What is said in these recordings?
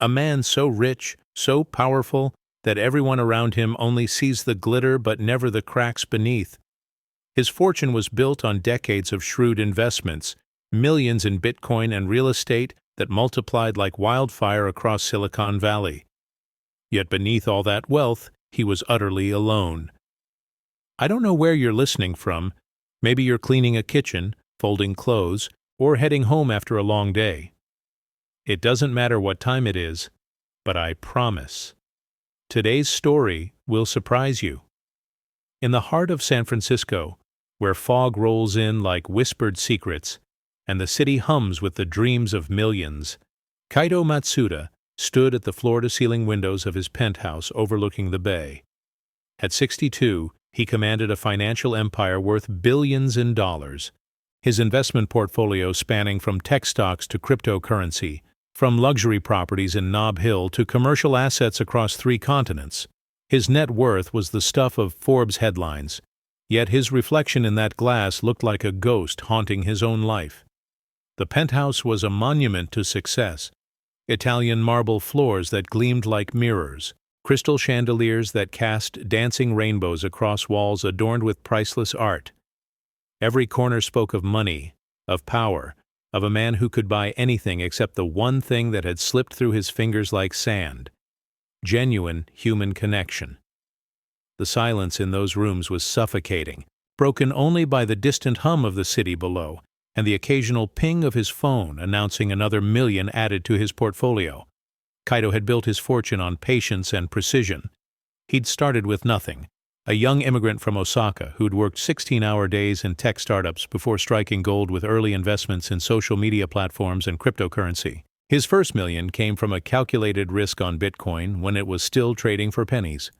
A man so rich, so powerful, that everyone around him only sees the glitter but never the cracks beneath. His fortune was built on decades of shrewd investments, millions in Bitcoin and real estate that multiplied like wildfire across Silicon Valley. Yet beneath all that wealth, he was utterly alone. I don't know where you're listening from. Maybe you're cleaning a kitchen, folding clothes, or heading home after a long day. It doesn't matter what time it is, but I promise, today's story will surprise you. In the heart of San Francisco, where fog rolls in like whispered secrets, and the city hums with the dreams of millions, Kaito Matsuda stood at the floor-to-ceiling windows of his penthouse overlooking the bay. At 62, he commanded a financial empire worth billions in dollars, his investment portfolio spanning from tech stocks to cryptocurrency, from luxury properties in Nob Hill to commercial assets across 3 continents. His net worth was the stuff of Forbes headlines, yet his reflection in that glass looked like a ghost haunting his own life. The penthouse was a monument to success. Italian marble floors that gleamed like mirrors, crystal chandeliers that cast dancing rainbows across walls adorned with priceless art. Every corner spoke of money, of power, of a man who could buy anything except the one thing that had slipped through his fingers like sand: genuine human connection. The silence in those rooms was suffocating, broken only by the distant hum of the city below and the occasional ping of his phone announcing another million added to his portfolio. Kaito had built his fortune on patience and precision. He'd started with nothing, a young immigrant from Osaka who'd worked 16-hour days in tech startups before striking gold with early investments in social media platforms and cryptocurrency. His first million came from a calculated risk on Bitcoin when it was still trading for pennies.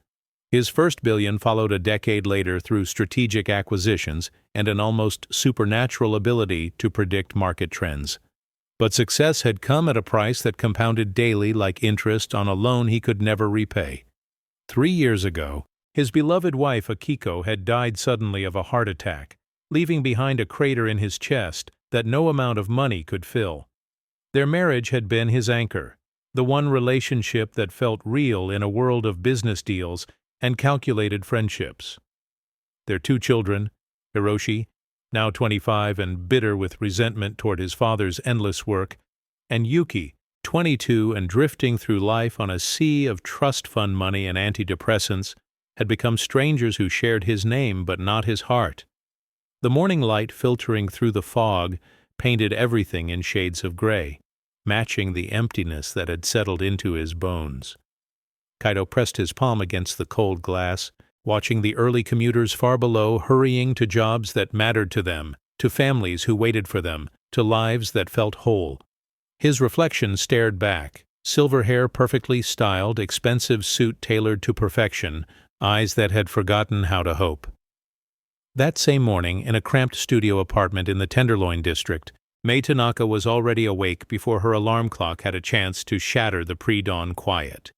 His first billion followed a decade later through strategic acquisitions and an almost supernatural ability to predict market trends. But success had come at a price that compounded daily like interest on a loan he could never repay. 3 years ago, his beloved wife Akiko had died suddenly of a heart attack, leaving behind a crater in his chest that no amount of money could fill. Their marriage had been his anchor, the one relationship that felt real in a world of business deals and calculated friendships. Their 2 children, Hiroshi, now 25 and bitter with resentment toward his father's endless work, and Yuki, 22 and drifting through life on a sea of trust fund money and antidepressants, had become strangers who shared his name but not his heart. The morning light filtering through the fog painted everything in shades of gray, matching the emptiness that had settled into his bones. Kaito pressed his palm against the cold glass, watching the early commuters far below hurrying to jobs that mattered to them, to families who waited for them, to lives that felt whole. His reflection stared back, silver hair perfectly styled, expensive suit tailored to perfection, eyes that had forgotten how to hope. That same morning, in a cramped studio apartment in the Tenderloin district, Mai Tanaka was already awake before her alarm clock had a chance to shatter the pre-dawn quiet.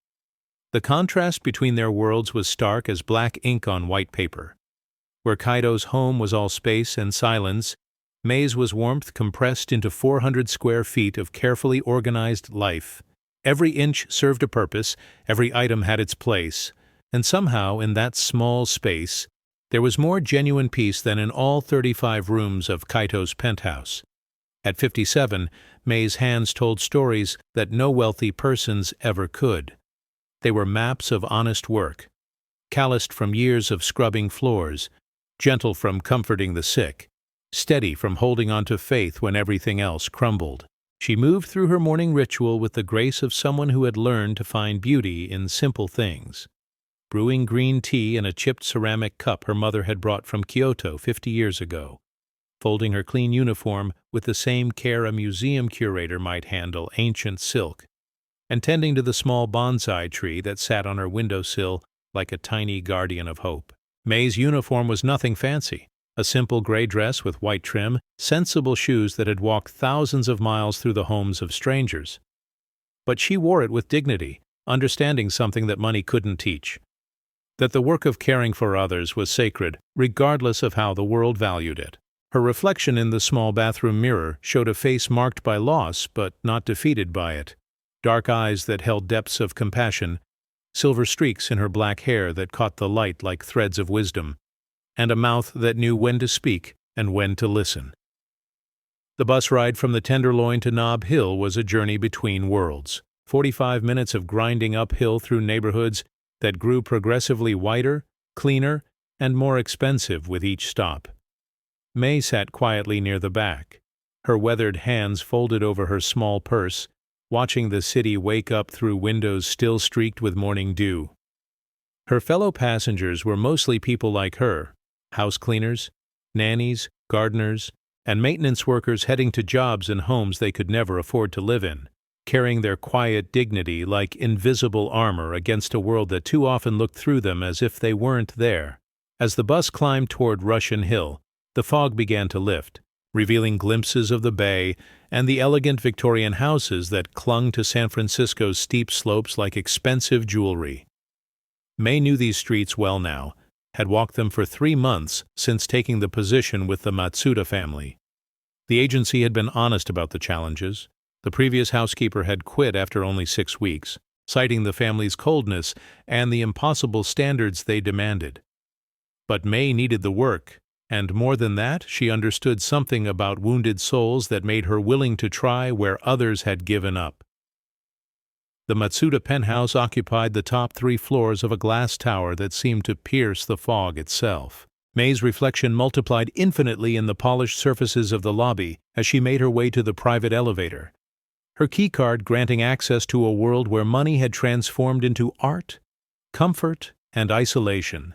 The contrast between their worlds was stark as black ink on white paper. Where Kaito's home was all space and silence, Mai's was warmth compressed into 400 square feet of carefully organized life. Every inch served a purpose, every item had its place, and somehow in that small space there was more genuine peace than in all 35 rooms of Kaito's penthouse. At 57, Mai's hands told stories that no wealthy persons ever could. They were maps of honest work, calloused from years of scrubbing floors, gentle from comforting the sick, steady from holding on to faith when everything else crumbled. She moved through her morning ritual with the grace of someone who had learned to find beauty in simple things. Brewing green tea in a chipped ceramic cup her mother had brought from Kyoto 50 years ago, folding her clean uniform with the same care a museum curator might handle ancient silk, and tending to the small bonsai tree that sat on her windowsill like a tiny guardian of hope. Mai's uniform was nothing fancy, a simple gray dress with white trim, sensible shoes that had walked thousands of miles through the homes of strangers. But she wore it with dignity, understanding something that money couldn't teach: that the work of caring for others was sacred, regardless of how the world valued it. Her reflection in the small bathroom mirror showed a face marked by loss but not defeated by it. dark eyes that held depths of compassion, silver streaks in her black hair that caught the light like threads of wisdom, and a mouth that knew when to speak and when to listen. The bus ride from the Tenderloin to Nob Hill was a journey between worlds. 45 minutes of grinding uphill through neighborhoods that grew progressively whiter, cleaner, and more expensive with each stop. May sat quietly near the back, her weathered hands folded over her small purse, watching the city wake up through windows still streaked with morning dew. Her fellow passengers were mostly people like her, house cleaners, nannies, gardeners, and maintenance workers heading to jobs and homes they could never afford to live in, carrying their quiet dignity like invisible armor against a world that too often looked through them as if they weren't there. As the bus climbed toward Russian Hill, the fog began to lift, revealing glimpses of the bay and the elegant Victorian houses that clung to San Francisco's steep slopes like expensive jewelry. May knew these streets well now, had walked them for 3 months since taking the position with the Matsuda family. The agency had been honest about the challenges. The previous housekeeper had quit after only 6 weeks, citing the family's coldness and the impossible standards they demanded. But May needed the work, and more than that, she understood something about wounded souls that made her willing to try where others had given up. The Matsuda penthouse occupied the top 3 floors of a glass tower that seemed to pierce the fog itself. May's reflection multiplied infinitely in the polished surfaces of the lobby as she made her way to the private elevator, her keycard granting access to a world where money had transformed into art, comfort, and isolation.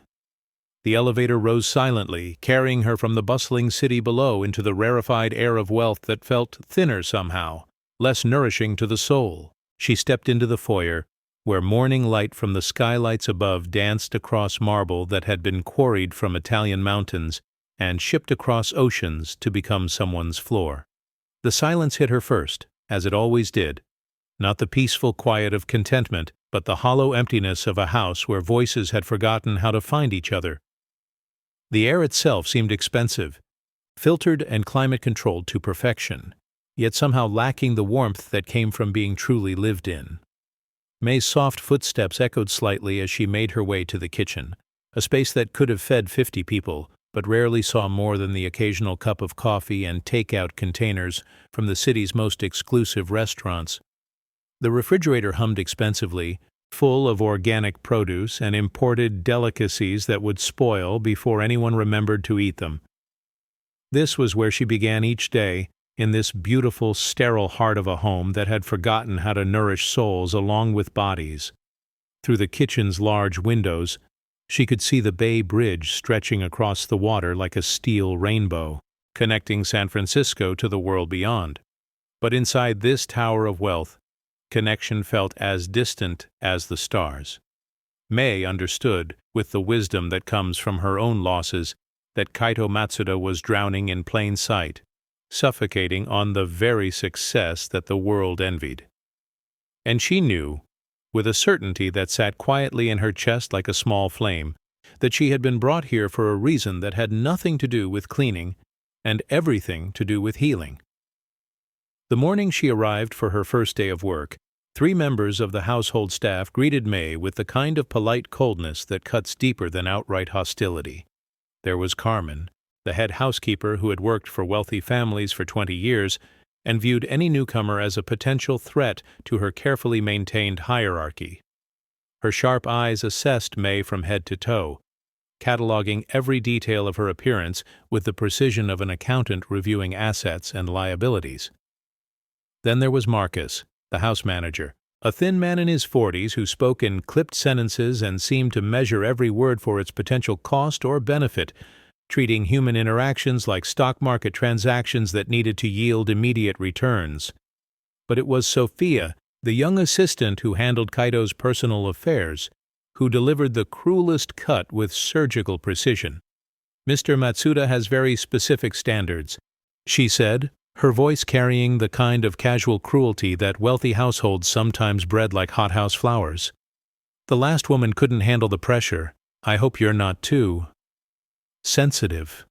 The elevator rose silently, carrying her from the bustling city below into the rarefied air of wealth that felt thinner somehow, less nourishing to the soul. She stepped into the foyer, where morning light from the skylights above danced across marble that had been quarried from Italian mountains and shipped across oceans to become someone's floor. The silence hit her first, as it always did, not the peaceful quiet of contentment, but the hollow emptiness of a house where voices had forgotten how to find each other. The air itself seemed expensive, filtered and climate-controlled to perfection, yet somehow lacking the warmth that came from being truly lived in. May's soft footsteps echoed slightly as she made her way to the kitchen, a space that could have fed 50 people, but rarely saw more than the occasional cup of coffee and take-out containers from the city's most exclusive restaurants. The refrigerator hummed expensively, full of organic produce and imported delicacies that would spoil before anyone remembered to eat them. This was where she began each day, in this beautiful, sterile heart of a home that had forgotten how to nourish souls along with bodies. Through the kitchen's large windows, she could see the Bay Bridge stretching across the water like a steel rainbow, connecting San Francisco to the world beyond. But inside this tower of wealth, connection felt as distant as the stars. May understood, with the wisdom that comes from her own losses, that Kaito Matsuda was drowning in plain sight, suffocating on the very success that the world envied. And she knew, with a certainty that sat quietly in her chest like a small flame, that she had been brought here for a reason that had nothing to do with cleaning and everything to do with healing. The morning she arrived for her first day of work, 3 members of the household staff greeted May with the kind of polite coldness that cuts deeper than outright hostility. There was Carmen, the head housekeeper who had worked for wealthy families for 20 years and viewed any newcomer as a potential threat to her carefully maintained hierarchy. Her sharp eyes assessed May from head to toe, cataloging every detail of her appearance with the precision of an accountant reviewing assets and liabilities. Then there was Marcus, the house manager, a thin man in his 40s who spoke in clipped sentences and seemed to measure every word for its potential cost or benefit, treating human interactions like stock market transactions that needed to yield immediate returns. But it was Sophia, the young assistant who handled Kaito's personal affairs, who delivered the cruelest cut with surgical precision. "Mr. Matsuda has very specific standards," she said, her voice carrying the kind of casual cruelty that wealthy households sometimes bred like hothouse flowers. "The last woman couldn't handle the pressure. I hope you're not too sensitive."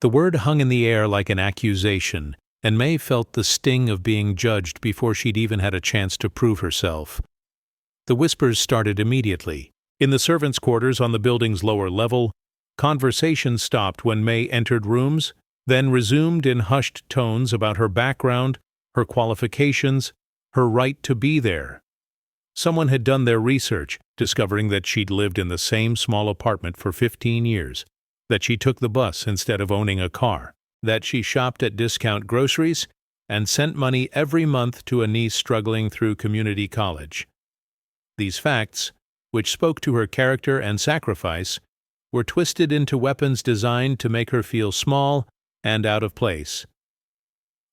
The word hung in the air like an accusation, and May felt the sting of being judged before she'd even had a chance to prove herself. The whispers started immediately. In the servants' quarters on the building's lower level, conversation stopped when May entered rooms, then resumed in hushed tones about her background, her qualifications, her right to be there. Someone had done their research, discovering that she'd lived in the same small apartment for 15 years, that she took the bus instead of owning a car, that she shopped at discount groceries, and sent money every month to a niece struggling through community college. These facts, which spoke to her character and sacrifice, were twisted into weapons designed to make her feel small and out of place.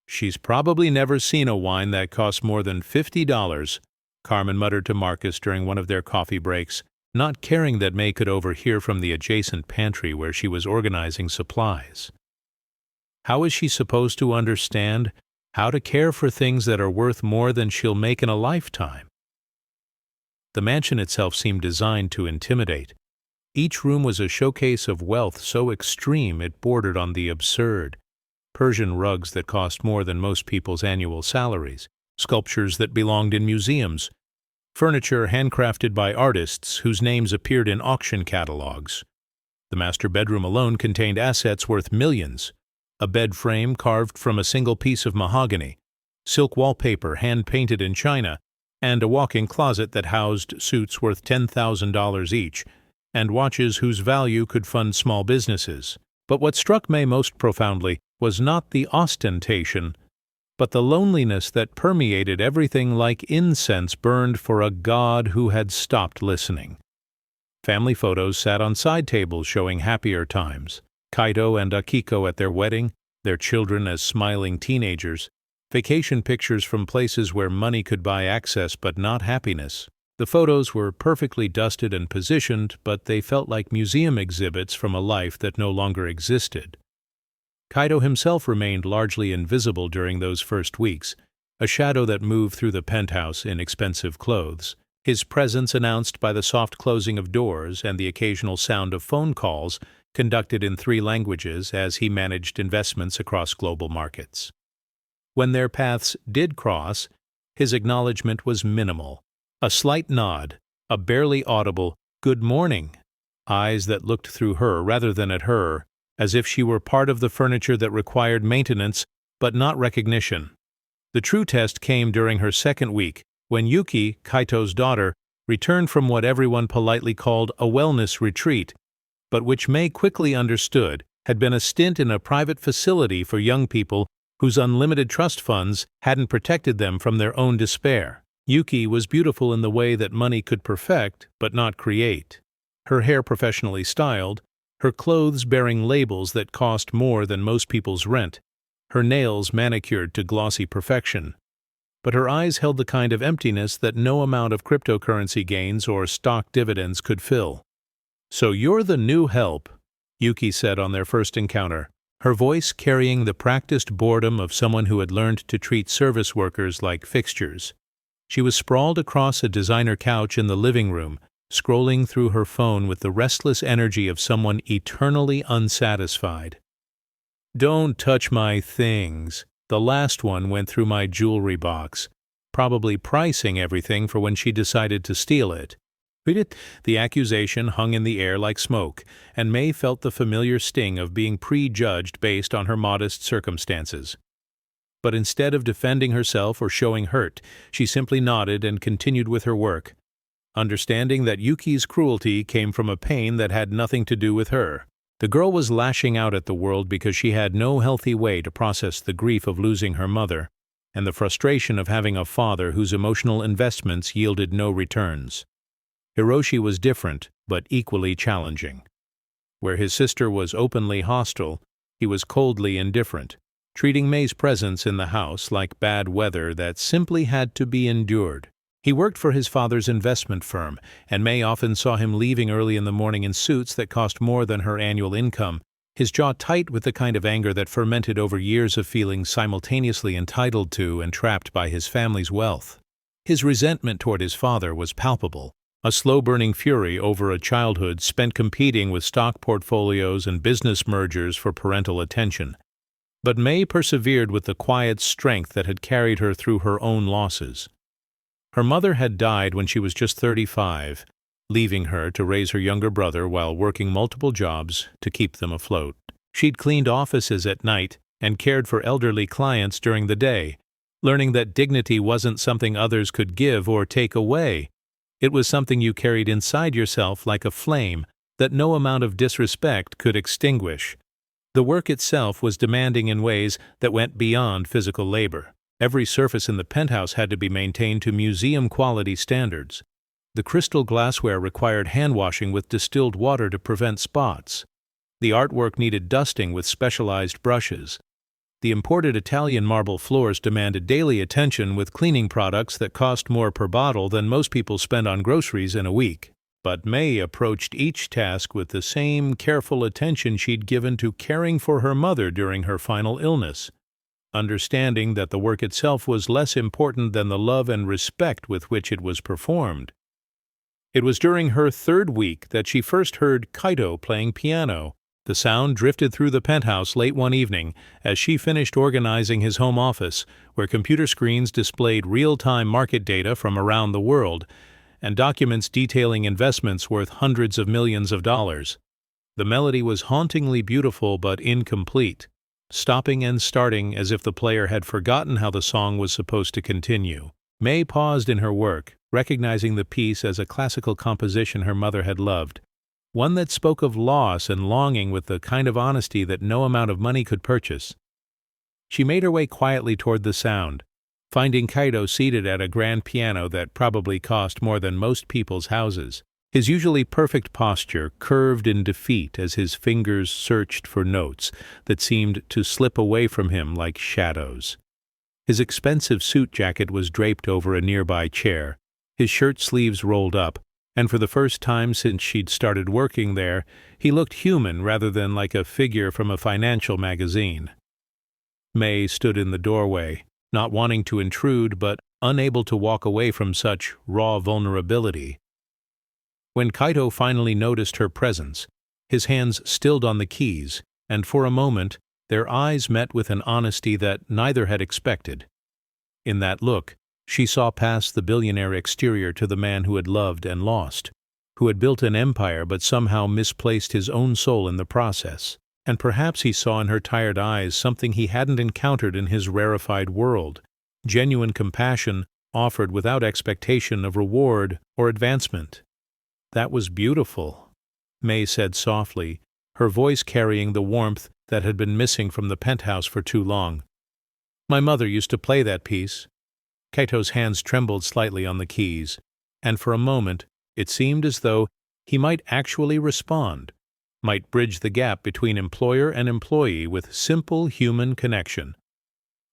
"She's probably never seen a wine that costs more than $50, Carmen muttered to Marcus during one of their coffee breaks, not caring that May could overhear from the adjacent pantry where she was organizing supplies. How is she supposed to understand how to care for things that are worth more than she'll make in a lifetime? The mansion itself seemed designed to intimidate. Each room was a showcase of wealth so extreme it bordered on the absurd. Persian rugs that cost more than most people's annual salaries, sculptures that belonged in museums, furniture handcrafted by artists whose names appeared in auction catalogs. The master bedroom alone contained assets worth millions. A bed frame carved from a single piece of mahogany, silk wallpaper hand-painted in China, and a walk-in closet that housed suits worth $10,000 each, and watches whose value could fund small businesses. But what struck May most profoundly was not the ostentation, but the loneliness that permeated everything like incense burned for a god who had stopped listening. Family photos sat on side tables showing happier times. Kaito and Akiko at their wedding, their children as smiling teenagers, vacation pictures from places where money could buy access but not happiness. The photos were perfectly dusted and positioned, but they felt like museum exhibits from a life that no longer existed. Kaito himself remained largely invisible during those first weeks, a shadow that moved through the penthouse in expensive clothes, his presence announced by the soft closing of doors and the occasional sound of phone calls conducted in 3 languages as he managed investments across global markets. When their paths did cross, his acknowledgement was minimal. A slight nod, a barely audible "good morning," eyes that looked through her rather than at her, as if she were part of the furniture that required maintenance but not recognition. The true test came during her second week, when Yuki, Kaito's daughter, returned from what everyone politely called a wellness retreat, but which May quickly understood had been a stint in a private facility for young people whose unlimited trust funds hadn't protected them from their own despair. Yuki was beautiful in the way that money could perfect but not create. Her hair professionally styled, her clothes bearing labels that cost more than most people's rent, her nails manicured to glossy perfection. But her eyes held the kind of emptiness that no amount of cryptocurrency gains or stock dividends could fill. "So you're the new help," Yuki said on their first encounter, her voice carrying the practiced boredom of someone who had learned to treat service workers like fixtures. She was sprawled across a designer couch in the living room, scrolling through her phone with the restless energy of someone eternally unsatisfied. "Don't touch my things." The last one went through my jewelry box, probably pricing everything for when she decided to steal it. The accusation hung in the air like smoke, and May felt the familiar sting of being prejudged based on her modest circumstances. But instead of defending herself or showing hurt, she simply nodded and continued with her work, understanding that Yuki's cruelty came from a pain that had nothing to do with her. The girl was lashing out at the world because she had no healthy way to process the grief of losing her mother and the frustration of having a father whose emotional investments yielded no returns. Hiroshi was different, but equally challenging. Where his sister was openly hostile, he was coldly indifferent, treating May's presence in the house like bad weather that simply had to be endured. He worked for his father's investment firm, and May often saw him leaving early in the morning in suits that cost more than her annual income, his jaw tight with the kind of anger that fermented over years of feeling simultaneously entitled to and trapped by his family's wealth. His resentment toward his father was palpable, a slow-burning fury over a childhood spent competing with stock portfolios and business mergers for parental attention. But May persevered with the quiet strength that had carried her through her own losses. Her mother had died when she was just 35, leaving her to raise her younger brother while working multiple jobs to keep them afloat. She'd cleaned offices at night and cared for elderly clients during the day, learning that dignity wasn't something others could give or take away. It was something you carried inside yourself like a flame that no amount of disrespect could extinguish. The work itself was demanding in ways that went beyond physical labor. Every surface in the penthouse had to be maintained to museum-quality standards. The crystal glassware required hand-washing with distilled water to prevent spots. The artwork needed dusting with specialized brushes. The imported Italian marble floors demanded daily attention with cleaning products that cost more per bottle than most people spend on groceries in a week. But May approached each task with the same careful attention she'd given to caring for her mother during her final illness, understanding that the work itself was less important than the love and respect with which it was performed. It was during her third week that she first heard Kaito playing piano. The sound drifted through the penthouse late one evening as she finished organizing his home office, where computer screens displayed real-time market data from around the world and documents detailing investments worth hundreds of millions of dollars. The melody was hauntingly beautiful but incomplete, stopping and starting as if the player had forgotten how the song was supposed to continue. May paused in her work, recognizing the piece as a classical composition her mother had loved, one that spoke of loss and longing with the kind of honesty that no amount of money could purchase. She made her way quietly toward the sound, finding Kaito seated at a grand piano that probably cost more than most people's houses. His usually perfect posture curved in defeat as his fingers searched for notes that seemed to slip away from him like shadows. His expensive suit jacket was draped over a nearby chair, his shirt sleeves rolled up, and for the first time since she'd started working there, he looked human rather than like a figure from a financial magazine. May stood in the doorway, not wanting to intrude but unable to walk away from such raw vulnerability. When Kaito finally noticed her presence, his hands stilled on the keys, and for a moment their eyes met with an honesty that neither had expected. In that look, she saw past the billionaire exterior to the man who had loved and lost, who had built an empire but somehow misplaced his own soul in the process. And perhaps he saw in her tired eyes something he hadn't encountered in his rarefied world, genuine compassion offered without expectation of reward or advancement. "That was beautiful," May said softly, her voice carrying the warmth that had been missing from the penthouse for too long. "My mother used to play that piece." Kaito's hands trembled slightly on the keys, and for a moment it seemed as though he might actually respond, might bridge the gap between employer and employee with simple human connection.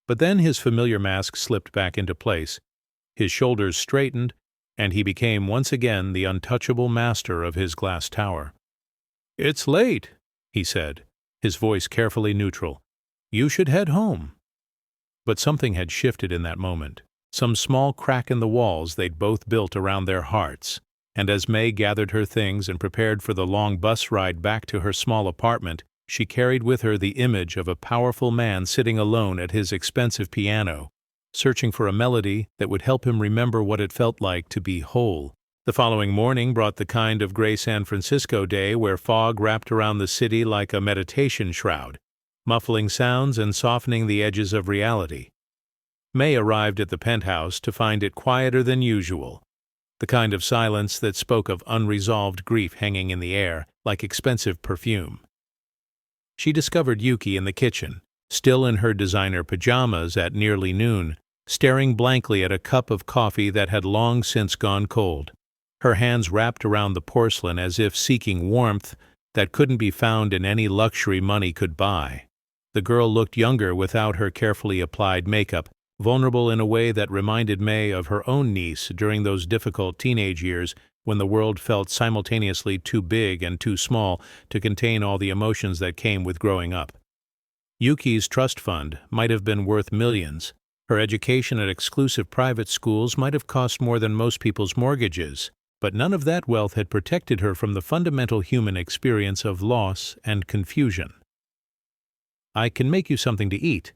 But then his familiar mask slipped back into place, his shoulders straightened, and he became once again the untouchable master of his glass tower. "It's late," he said, his voice carefully neutral. "You should head home." But something had shifted in that moment, some small crack in the walls they'd both built around their hearts, and as May gathered her things and prepared for the long bus ride back to her small apartment, she carried with her the image of a powerful man sitting alone at his expensive piano, searching for a melody that would help him remember what it felt like to be whole. The following morning brought the kind of gray San Francisco day where fog wrapped around the city like a meditation shroud, muffling sounds and softening the edges of reality. May arrived at the penthouse to find it quieter than usual, the kind of silence that spoke of unresolved grief hanging in the air like expensive perfume. She discovered Yuki in the kitchen, still in her designer pajamas at nearly noon, staring blankly at a cup of coffee that had long since gone cold, her hands wrapped around the porcelain as if seeking warmth that couldn't be found in any luxury money could buy. The girl looked younger without her carefully applied makeup, vulnerable in a way that reminded May of her own niece during those difficult teenage years when the world felt simultaneously too big and too small to contain all the emotions that came with growing up. Yuki's trust fund might have been worth millions. Her education at exclusive private schools might have cost more than most people's mortgages, but none of that wealth had protected her from the fundamental human experience of loss and confusion. I can make you something to eat,"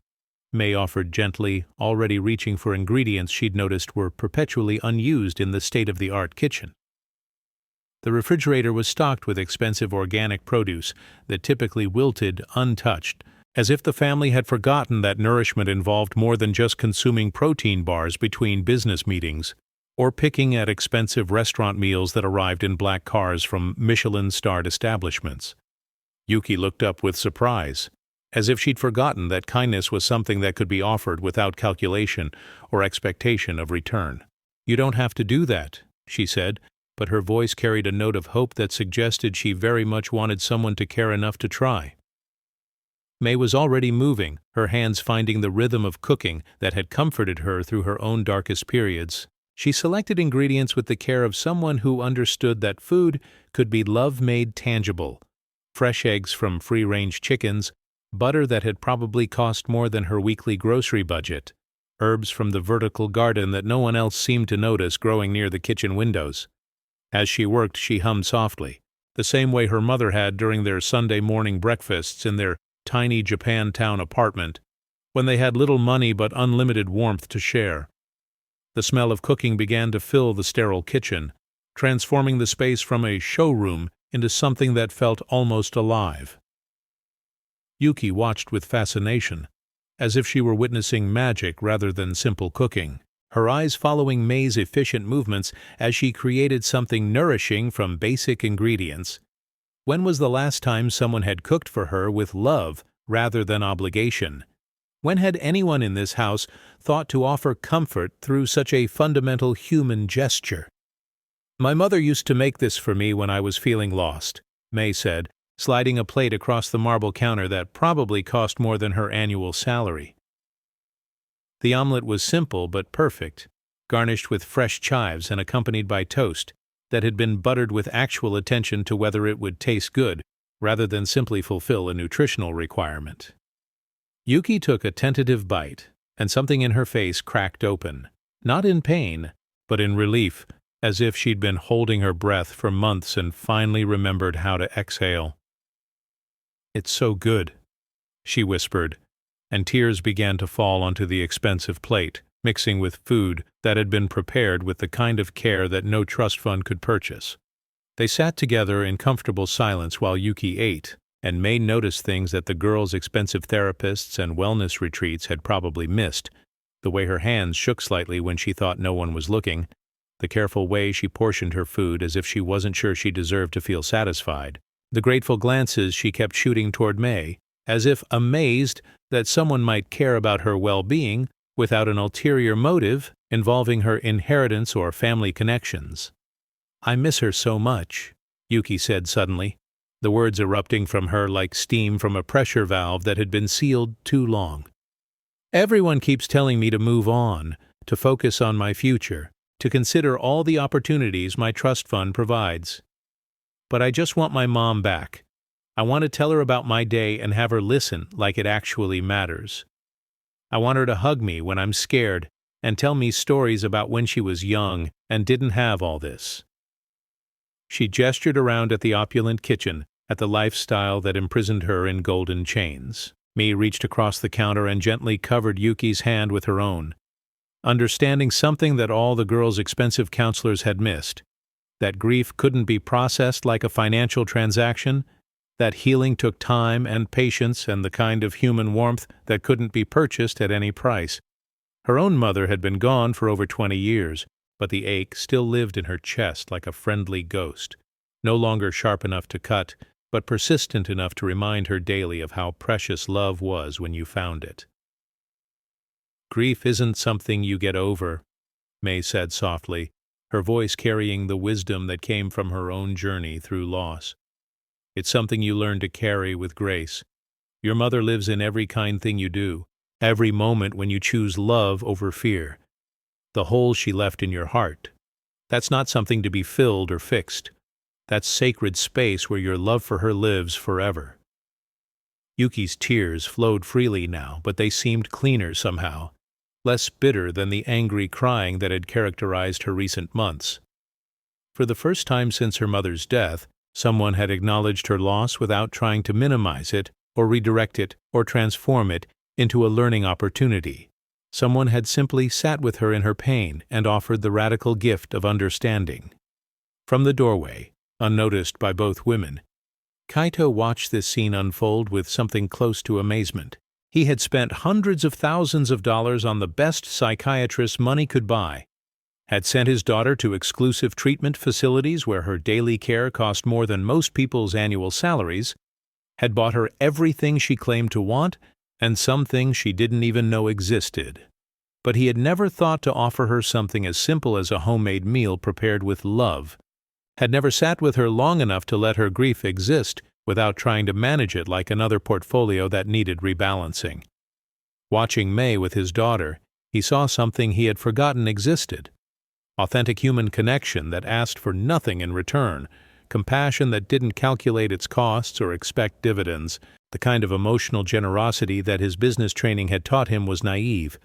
May offered gently, already reaching for ingredients she'd noticed were perpetually unused in the state-of-the-art kitchen. The refrigerator was stocked with expensive organic produce that typically wilted untouched, as if the family had forgotten that nourishment involved more than just consuming protein bars between business meetings, or picking at expensive restaurant meals that arrived in black cars from Michelin-starred establishments. Yuki looked up with surprise, as if she'd forgotten that kindness was something that could be offered without calculation or expectation of return. "You don't have to do that," she said, but her voice carried a note of hope that suggested she very much wanted someone to care enough to try. May was already moving, her hands finding the rhythm of cooking that had comforted her through her own darkest periods. She selected ingredients with the care of someone who understood that food could be love made tangible. Fresh eggs from free-range chickens, butter that had probably cost more than her weekly grocery budget, herbs from the vertical garden that no one else seemed to notice growing near the kitchen windows. As she worked, she hummed softly, the same way her mother had during their Sunday morning breakfasts in their tiny Japantown apartment, when they had little money but unlimited warmth to share. The smell of cooking began to fill the sterile kitchen, transforming the space from a showroom into something that felt almost alive. Yuki watched with fascination, as if she were witnessing magic rather than simple cooking, her eyes following May's efficient movements as she created something nourishing from basic ingredients. When was the last time someone had cooked for her with love rather than obligation? When had anyone in this house thought to offer comfort through such a fundamental human gesture? "My mother used to make this for me when I was feeling lost," May said, sliding a plate across the marble counter that probably cost more than her annual salary. The omelet was simple but perfect, garnished with fresh chives and accompanied by toast that had been buttered with actual attention to whether it would taste good rather than simply fulfill a nutritional requirement. Yuki took a tentative bite, and something in her face cracked open, not in pain, but in relief, as if she'd been holding her breath for months and finally remembered how to exhale. "It's so good," she whispered, and tears began to fall onto the expensive plate, mixing with food that had been prepared with the kind of care that no trust fund could purchase. They sat together in comfortable silence while Yuki ate, and May noticed things that the girls' expensive therapists and wellness retreats had probably missed, the way her hands shook slightly when she thought no one was looking, the careful way she portioned her food as if she wasn't sure she deserved to feel satisfied, the grateful glances she kept shooting toward May, as if amazed that someone might care about her well-being without an ulterior motive involving her inheritance or family connections. "I miss her so much," Yuki said suddenly, the words erupting from her like steam from a pressure valve that had been sealed too long. "Everyone keeps telling me to move on, to focus on my future, to consider all the opportunities my trust fund provides. But I just want my mom back. I want to tell her about my day and have her listen like it actually matters. I want her to hug me when I'm scared and tell me stories about when she was young and didn't have all this." She gestured around at the opulent kitchen, at the lifestyle that imprisoned her in golden chains. Mei reached across the counter and gently covered Yuki's hand with her own, understanding something that all the girls' expensive counselors had missed, that grief couldn't be processed like a financial transaction, that healing took time and patience and the kind of human warmth that couldn't be purchased at any price. Her own mother had been gone for over 20 years, but the ache still lived in her chest like a friendly ghost, no longer sharp enough to cut, but persistent enough to remind her daily of how precious love was when you found it. "Grief isn't something you get over," May said softly, her voice carrying the wisdom that came from her own journey through loss. "It's something you learn to carry with grace. Your mother lives in every kind thing you do, every moment when you choose love over fear. The hole she left in your heart. That's not something to be filled or fixed. That's sacred space where your love for her lives forever." Yuki's tears flowed freely now, but they seemed cleaner somehow, less bitter than the angry crying that had characterized her recent months. For the first time since her mother's death, someone had acknowledged her loss without trying to minimize it or redirect it, or transform it into a learning opportunity. Someone had simply sat with her in her pain and offered the radical gift of understanding. From the doorway, unnoticed by both women, Kaito watched this scene unfold with something close to amazement. He had spent hundreds of thousands of dollars on the best psychiatrists money could buy, had sent his daughter to exclusive treatment facilities where her daily care cost more than most people's annual salaries, had bought her everything she claimed to want and some things she didn't even know existed. But he had never thought to offer her something as simple as a homemade meal prepared with love, had never sat with her long enough to let her grief exist without trying to manage it like another portfolio that needed rebalancing. Watching May with his daughter, he saw something he had forgotten existed. Authentic human connection that asked for nothing in return, compassion that didn't calculate its costs or expect dividends, the kind of emotional generosity that his business training had taught him was naive,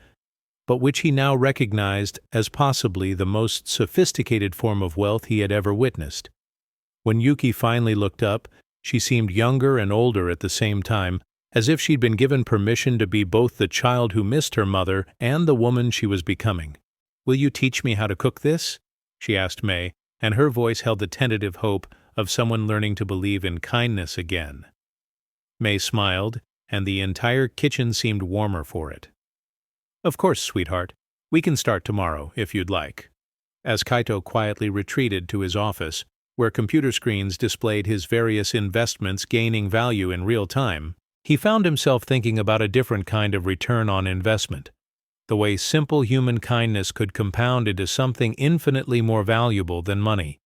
but which he now recognized as possibly the most sophisticated form of wealth he had ever witnessed. When Yuki finally looked up, she seemed younger and older at the same time, as if she'd been given permission to be both the child who missed her mother and the woman she was becoming. "Will you teach me how to cook this?" she asked May, and her voice held the tentative hope of someone learning to believe in kindness again. May smiled, and the entire kitchen seemed warmer for it. "Of course, sweetheart. We can start tomorrow, if you'd like." As Kaito quietly retreated to his office, where computer screens displayed his various investments gaining value in real time, he found himself thinking about a different kind of return on investment, the way simple human kindness could compound into something infinitely more valuable than money.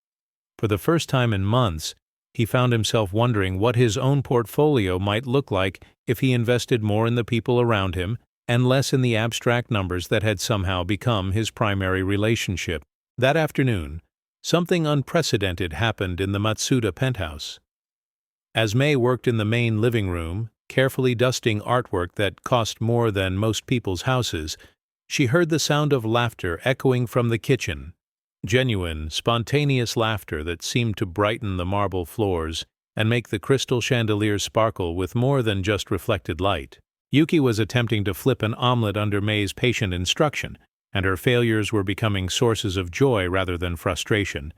For the first time in months, he found himself wondering what his own portfolio might look like if he invested more in the people around him and less in the abstract numbers that had somehow become his primary relationship. That afternoon, something unprecedented happened in the Matsuda penthouse. As May worked in the main living room, carefully dusting artwork that cost more than most people's houses, she heard the sound of laughter echoing from the kitchen. Genuine, spontaneous laughter that seemed to brighten the marble floors and make the crystal chandeliers sparkle with more than just reflected light. Yuki was attempting to flip an omelet under May's patient instruction, and her failures were becoming sources of joy rather than frustration.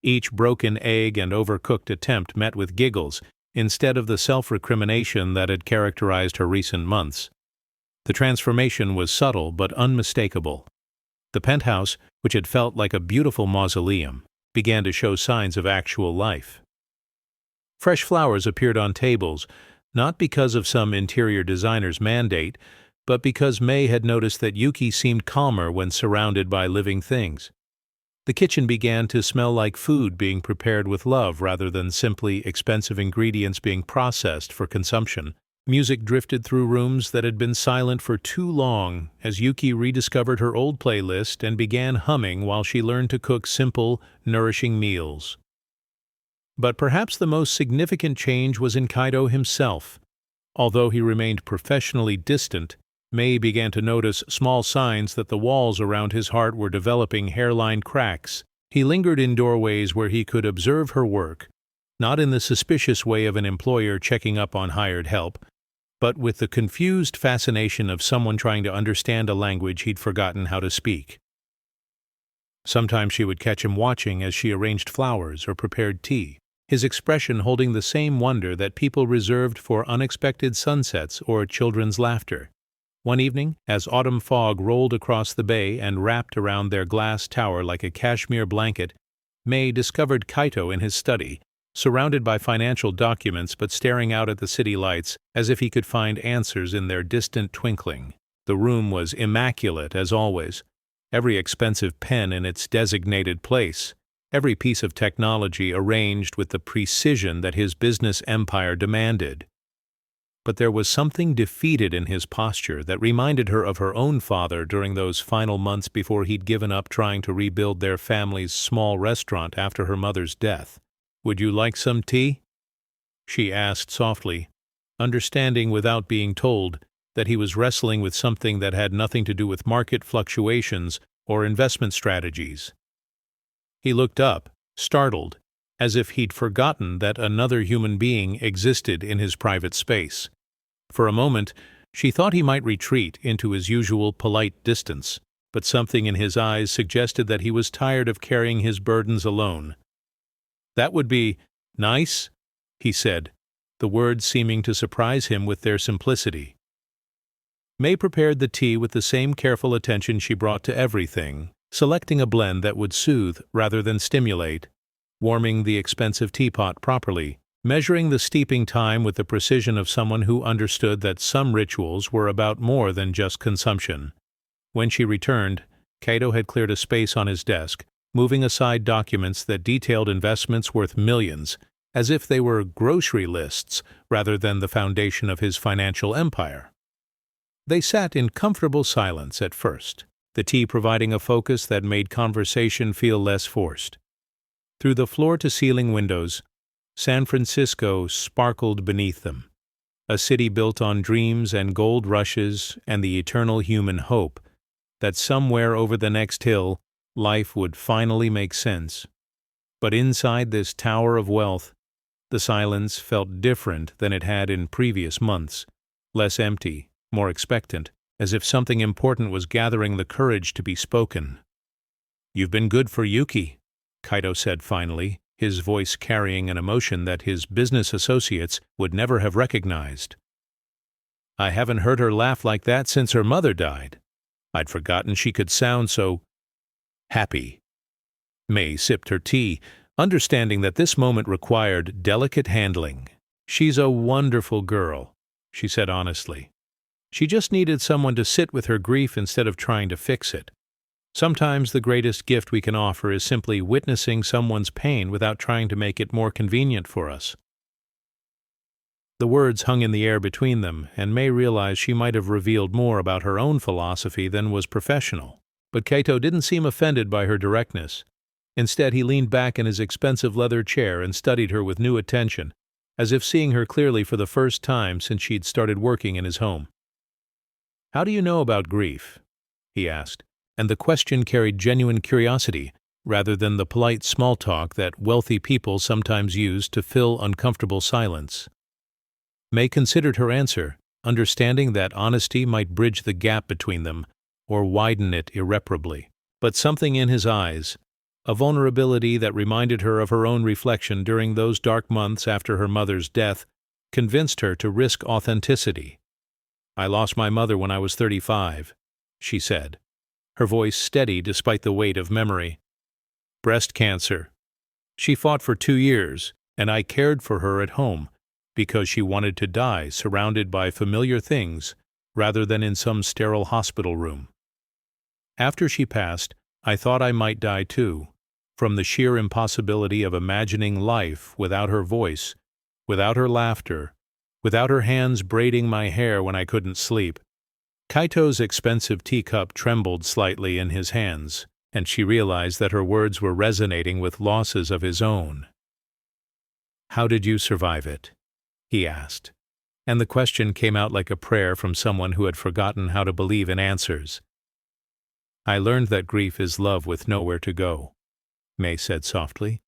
Each broken egg and overcooked attempt met with giggles instead of the self-recrimination that had characterized her recent months. The transformation was subtle but unmistakable. The penthouse, which had felt like a beautiful mausoleum, began to show signs of actual life. Fresh flowers appeared on tables, not because of some interior designer's mandate, but because May had noticed that Yuki seemed calmer when surrounded by living things. The kitchen began to smell like food being prepared with love rather than simply expensive ingredients being processed for consumption. Music drifted through rooms that had been silent for too long as Yuki rediscovered her old playlist and began humming while she learned to cook simple, nourishing meals. But perhaps the most significant change was in Kaito himself. Although he remained professionally distant, May began to notice small signs that the walls around his heart were developing hairline cracks. He lingered in doorways where he could observe her work, not in the suspicious way of an employer checking up on hired help, but with the confused fascination of someone trying to understand a language he'd forgotten how to speak. Sometimes she would catch him watching as she arranged flowers or prepared tea, his expression holding the same wonder that people reserved for unexpected sunsets or children's laughter. One evening, as autumn fog rolled across the bay and wrapped around their glass tower like a cashmere blanket, May discovered Kaito in his study, surrounded by financial documents but staring out at the city lights as if he could find answers in their distant twinkling. The room was immaculate as always, every expensive pen in its designated place, every piece of technology arranged with the precision that his business empire demanded. But there was something defeated in his posture that reminded her of her own father during those final months before he'd given up trying to rebuild their family's small restaurant after her mother's death. "Would you like some tea?" she asked softly, understanding without being told that he was wrestling with something that had nothing to do with market fluctuations or investment strategies. He looked up, startled, as if he'd forgotten that another human being existed in his private space. For a moment, she thought he might retreat into his usual polite distance, but something in his eyes suggested that he was tired of carrying his burdens alone. "That would be nice," he said, the words seeming to surprise him with their simplicity. May prepared the tea with the same careful attention she brought to everything, selecting a blend that would soothe rather than stimulate, warming the expensive teapot properly, measuring the steeping time with the precision of someone who understood that some rituals were about more than just consumption. When she returned, Cato had cleared a space on his desk, moving aside documents that detailed investments worth millions, as if they were grocery lists rather than the foundation of his financial empire. They sat in comfortable silence at first, the tea providing a focus that made conversation feel less forced. Through the floor-to-ceiling windows, San Francisco sparkled beneath them, a city built on dreams and gold rushes and the eternal human hope that somewhere over the next hill life would finally make sense. But inside this tower of wealth, the silence felt different than it had in previous months, less empty, more expectant, as if something important was gathering the courage to be spoken. "You've been good for Yuki," Kaito said finally, his voice carrying an emotion that his business associates would never have recognized. "I haven't heard her laugh like that since her mother died. I'd forgotten she could sound so happy." May sipped her tea, understanding that this moment required delicate handling. "She's a wonderful girl," she said honestly. She just needed someone to sit with her grief instead of trying to fix it. Sometimes the greatest gift we can offer is simply witnessing someone's pain without trying to make it more convenient for us. The words hung in the air between them, and May realized she might have revealed more about her own philosophy than was professional. But Cato didn't seem offended by her directness. Instead, he leaned back in his expensive leather chair and studied her with new attention, as if seeing her clearly for the first time since she'd started working in his home. "How do you know about grief?" he asked, and the question carried genuine curiosity rather than the polite small talk that wealthy people sometimes use to fill uncomfortable silence. May considered her answer, understanding that honesty might bridge the gap between them or widen it irreparably. But something in his eyes, a vulnerability that reminded her of her own reflection during those dark months after her mother's death, convinced her to risk authenticity. "I lost my mother when I was 35, she said, her voice steady despite the weight of memory. "Breast cancer. She fought for 2 years, and I cared for her at home, because she wanted to die surrounded by familiar things rather than in some sterile hospital room. After she passed, I thought I might die too, from the sheer impossibility of imagining life without her voice, without her laughter, without her hands braiding my hair when I couldn't sleep." Kaito's expensive teacup trembled slightly in his hands, and she realized that her words were resonating with losses of his own. "How did you survive it?" he asked, and the question came out like a prayer from someone who had forgotten how to believe in answers. "I learned that grief is love with nowhere to go," May said softly,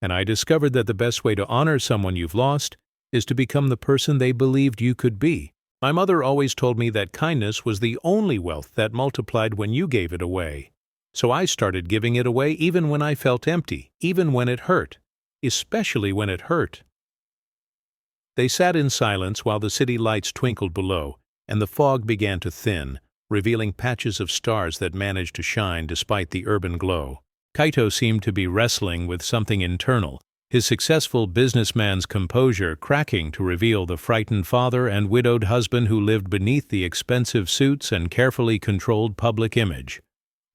"and I discovered that the best way to honor someone you've lost is to become the person they believed you could be. My mother always told me that kindness was the only wealth that multiplied when you gave it away. So I started giving it away even when I felt empty, even when it hurt, especially when it hurt." They sat in silence while the city lights twinkled below, and the fog began to thin, revealing patches of stars that managed to shine despite the urban glow. Kaito seemed to be wrestling with something internal, his successful businessman's composure cracking to reveal the frightened father and widowed husband who lived beneath the expensive suits and carefully controlled public image.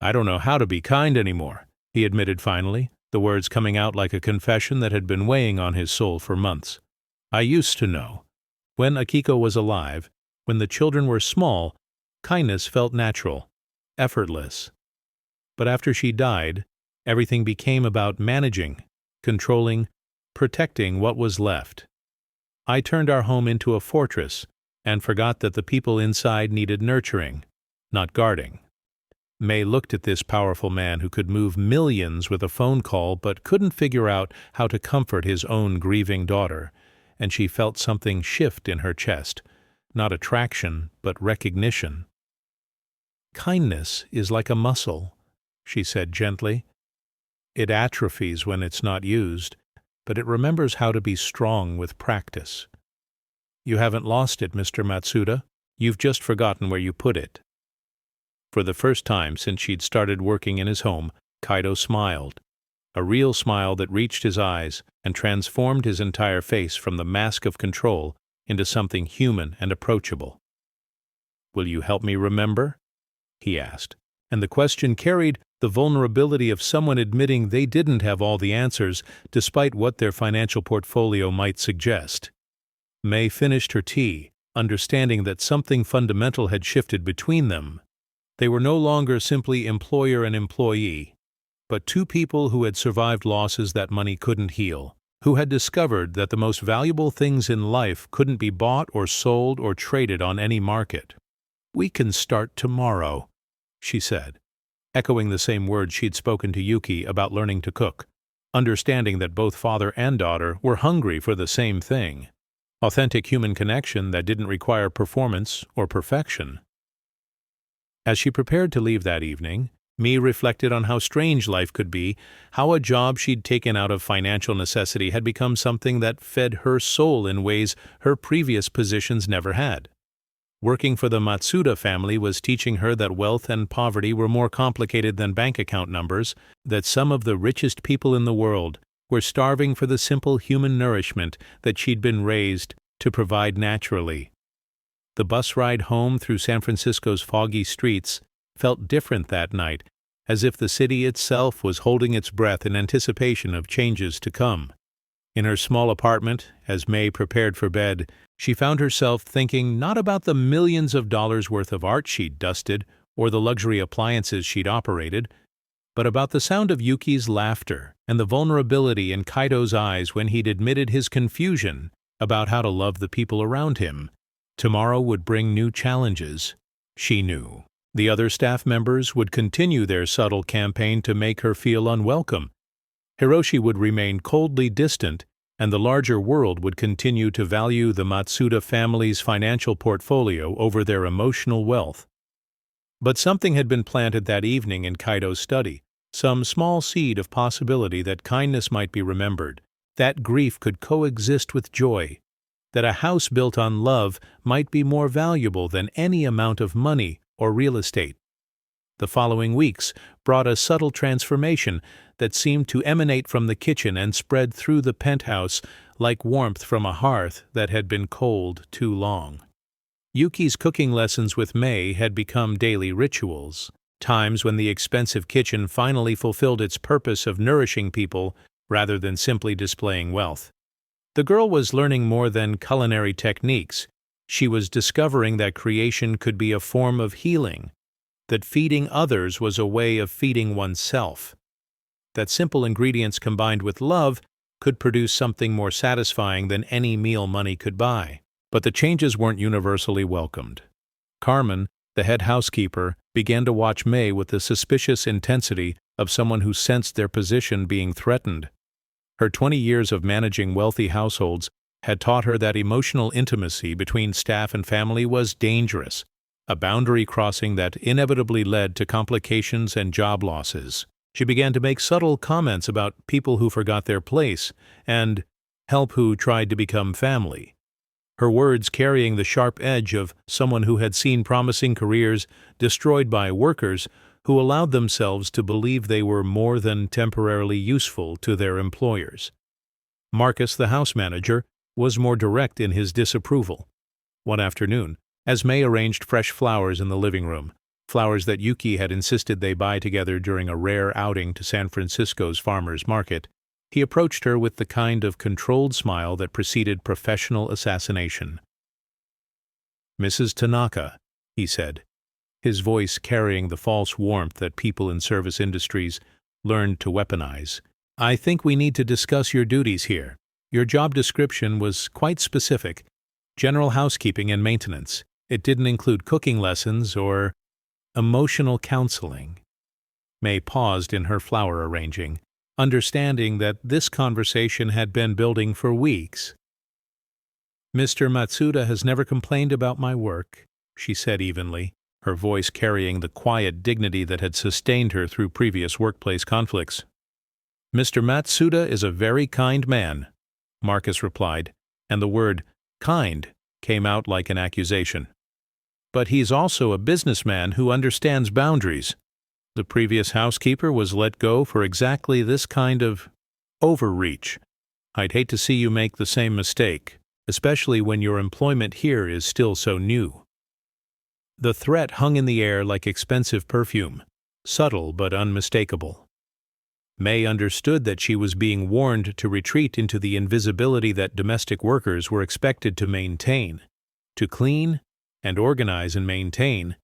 "I don't know how to be kind anymore," he admitted finally, the words coming out like a confession that had been weighing on his soul for months. "I used to know. When Akiko was alive, when the children were small, kindness felt natural, effortless. But after she died, everything became about managing, controlling, protecting what was left. I turned our home into a fortress and forgot that the people inside needed nurturing, not guarding." May looked at this powerful man who could move millions with a phone call but couldn't figure out how to comfort his own grieving daughter, and she felt something shift in her chest, not attraction, but recognition. "Kindness is like a muscle," she said gently. "It atrophies when it's not used, but it remembers how to be strong with practice. You haven't lost it, Mr. Matsuda. You've just forgotten where you put it." For the first time since she'd started working in his home, Kaido smiled, a real smile that reached his eyes and transformed his entire face from the mask of control into something human and approachable. "Will you help me remember?" he asked, and the question carried the vulnerability of someone admitting they didn't have all the answers despite what their financial portfolio might suggest. May finished her tea, understanding that something fundamental had shifted between them. They were no longer simply employer and employee, but two people who had survived losses that money couldn't heal, who had discovered that the most valuable things in life couldn't be bought or sold or traded on any market. "We can start tomorrow," she said, echoing the same words she'd spoken to Yuki about learning to cook, understanding that both father and daughter were hungry for the same thing: authentic human connection that didn't require performance or perfection. As she prepared to leave that evening, Mei reflected on how strange life could be, how a job she'd taken out of financial necessity had become something that fed her soul in ways her previous positions never had. Working for the Matsuda family was teaching her that wealth and poverty were more complicated than bank account numbers, that some of the richest people in the world were starving for the simple human nourishment that she'd been raised to provide naturally. The bus ride home through San Francisco's foggy streets felt different that night, as if the city itself was holding its breath in anticipation of changes to come. In her small apartment, as May prepared for bed, she found herself thinking not about the millions of dollars worth of art she'd dusted or the luxury appliances she'd operated, but about the sound of Yuki's laughter and the vulnerability in Kaido's eyes when he'd admitted his confusion about how to love the people around him. Tomorrow would bring new challenges, she knew. The other staff members would continue their subtle campaign to make her feel unwelcome. Hiroshi would remain coldly distant, and the larger world would continue to value the Matsuda family's financial portfolio over their emotional wealth. But something had been planted that evening in Kaido's study, some small seed of possibility that kindness might be remembered, that grief could coexist with joy, that a house built on love might be more valuable than any amount of money or real estate. The following weeks brought a subtle transformation that seemed to emanate from the kitchen and spread through the penthouse like warmth from a hearth that had been cold too long. Yuki's cooking lessons with May had become daily rituals, times when the expensive kitchen finally fulfilled its purpose of nourishing people rather than simply displaying wealth. The girl was learning more than culinary techniques. She was discovering that creation could be a form of healing, that feeding others was a way of feeding oneself, that simple ingredients combined with love could produce something more satisfying than any meal money could buy. But the changes weren't universally welcomed. Carmen, the head housekeeper, began to watch May with the suspicious intensity of someone who sensed their position being threatened. Her 20 years of managing wealthy households had taught her that emotional intimacy between staff and family was dangerous, a boundary crossing that inevitably led to complications and job losses. She began to make subtle comments about people who forgot their place and help who tried to become family. Her words carrying the sharp edge of someone who had seen promising careers destroyed by workers who allowed themselves to believe they were more than temporarily useful to their employers. Marcus, the house manager, was more direct in his disapproval. One afternoon, as May arranged fresh flowers in the living room, flowers that Yuki had insisted they buy together during a rare outing to San Francisco's farmers' market, he approached her with the kind of controlled smile that preceded professional assassination. "Mrs. Tanaka," he said, his voice carrying the false warmth that people in service industries learned to weaponize, "I think we need to discuss your duties here. Your job description was quite specific: general housekeeping and maintenance. It didn't include cooking lessons or emotional counseling." May paused in her flower arranging, understanding that this conversation had been building for weeks. Mr. Matsuda has never complained about my work, she said evenly, her voice carrying the quiet dignity that had sustained her through previous workplace conflicts. Mr. Matsuda is a very kind man, Marcus replied, and the word kind came out like an accusation. But he's also a businessman who understands boundaries. The previous housekeeper was let go for exactly this kind of overreach. I'd hate to see you make the same mistake, especially when your employment here is still so new. The threat hung in the air like expensive perfume, subtle but unmistakable. May understood that she was being warned to retreat into the invisibility that domestic workers were expected to maintain, to clean and organize and maintain,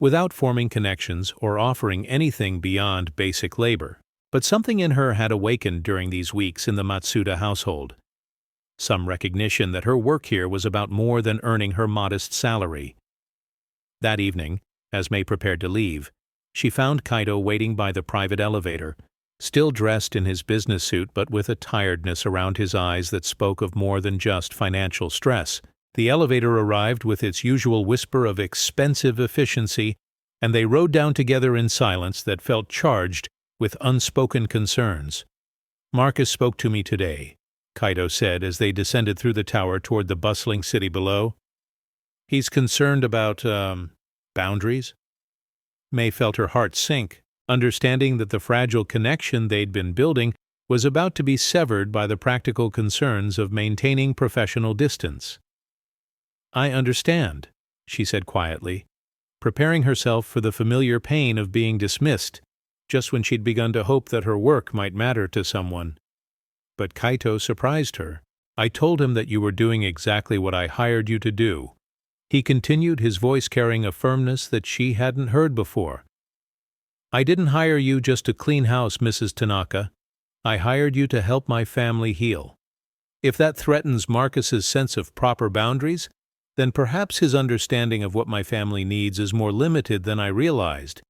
without forming connections or offering anything beyond basic labor. But something in her had awakened during these weeks in the Matsuda household. Some recognition that her work here was about more than earning her modest salary. That evening, as May prepared to leave, she found Kaito waiting by the private elevator, still dressed in his business suit but with a tiredness around his eyes that spoke of more than just financial stress. The elevator arrived with its usual whisper of expensive efficiency, and they rode down together in silence that felt charged with unspoken concerns. Marcus spoke to me today, Kaito said as they descended through the tower toward the bustling city below. He's concerned about, boundaries? May felt her heart sink, understanding that the fragile connection they'd been building was about to be severed by the practical concerns of maintaining professional distance. I understand, she said quietly, preparing herself for the familiar pain of being dismissed, just when she'd begun to hope that her work might matter to someone. But Kaito surprised her. I told him that you were doing exactly what I hired you to do. He continued, his voice carrying a firmness that she hadn't heard before. I didn't hire you just to clean house, Mrs. Tanaka. I hired you to help my family heal. If that threatens Marcus's sense of proper boundaries, then perhaps his understanding of what my family needs is more limited than I realized.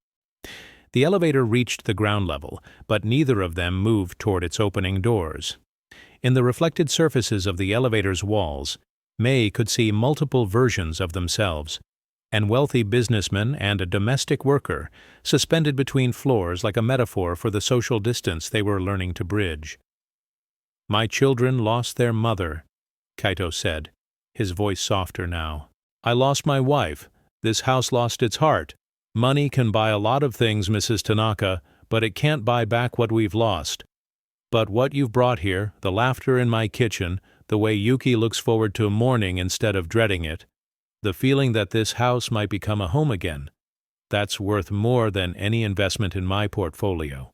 The elevator reached the ground level, but neither of them moved toward its opening doors. In the reflected surfaces of the elevator's walls, May could see multiple versions of themselves, an wealthy businessman and a domestic worker, suspended between floors like a metaphor for the social distance they were learning to bridge. My children lost their mother, Kaito said, his voice softer now. I lost my wife. This house lost its heart. Money can buy a lot of things, Mrs. Tanaka, but it can't buy back what we've lost. But what you've brought here, the laughter in my kitchen, the way Yuki looks forward to morning instead of dreading it, the feeling that this house might become a home again, that's worth more than any investment in my portfolio.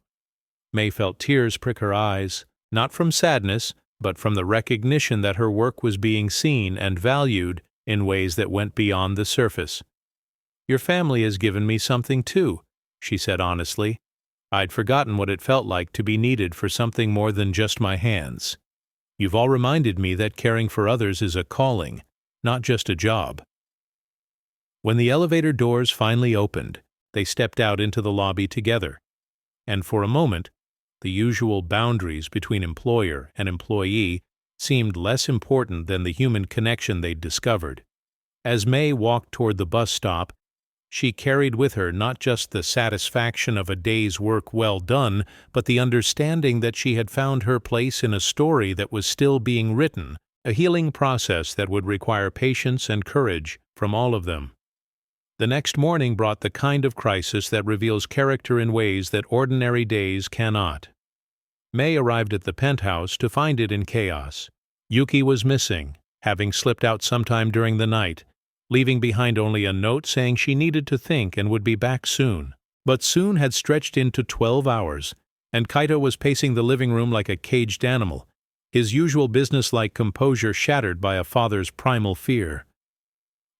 May felt tears prick her eyes, not from sadness, but from the recognition that her work was being seen and valued in ways that went beyond the surface. Your family has given me something too, she said honestly. I'd forgotten what it felt like to be needed for something more than just my hands. You've all reminded me that caring for others is a calling, not just a job. When the elevator doors finally opened, they stepped out into the lobby together, and for a moment, the usual boundaries between employer and employee seemed less important than the human connection they'd discovered. As May walked toward the bus stop, she carried with her not just the satisfaction of a day's work well done, but the understanding that she had found her place in a story that was still being written, a healing process that would require patience and courage from all of them. The next morning brought the kind of crisis that reveals character in ways that ordinary days cannot. May arrived at the penthouse to find it in chaos. Yuki was missing, having slipped out sometime during the night, leaving behind only a note saying she needed to think and would be back soon. But soon had stretched into 12 hours, and Kaito was pacing the living room like a caged animal, his usual businesslike composure shattered by a father's primal fear.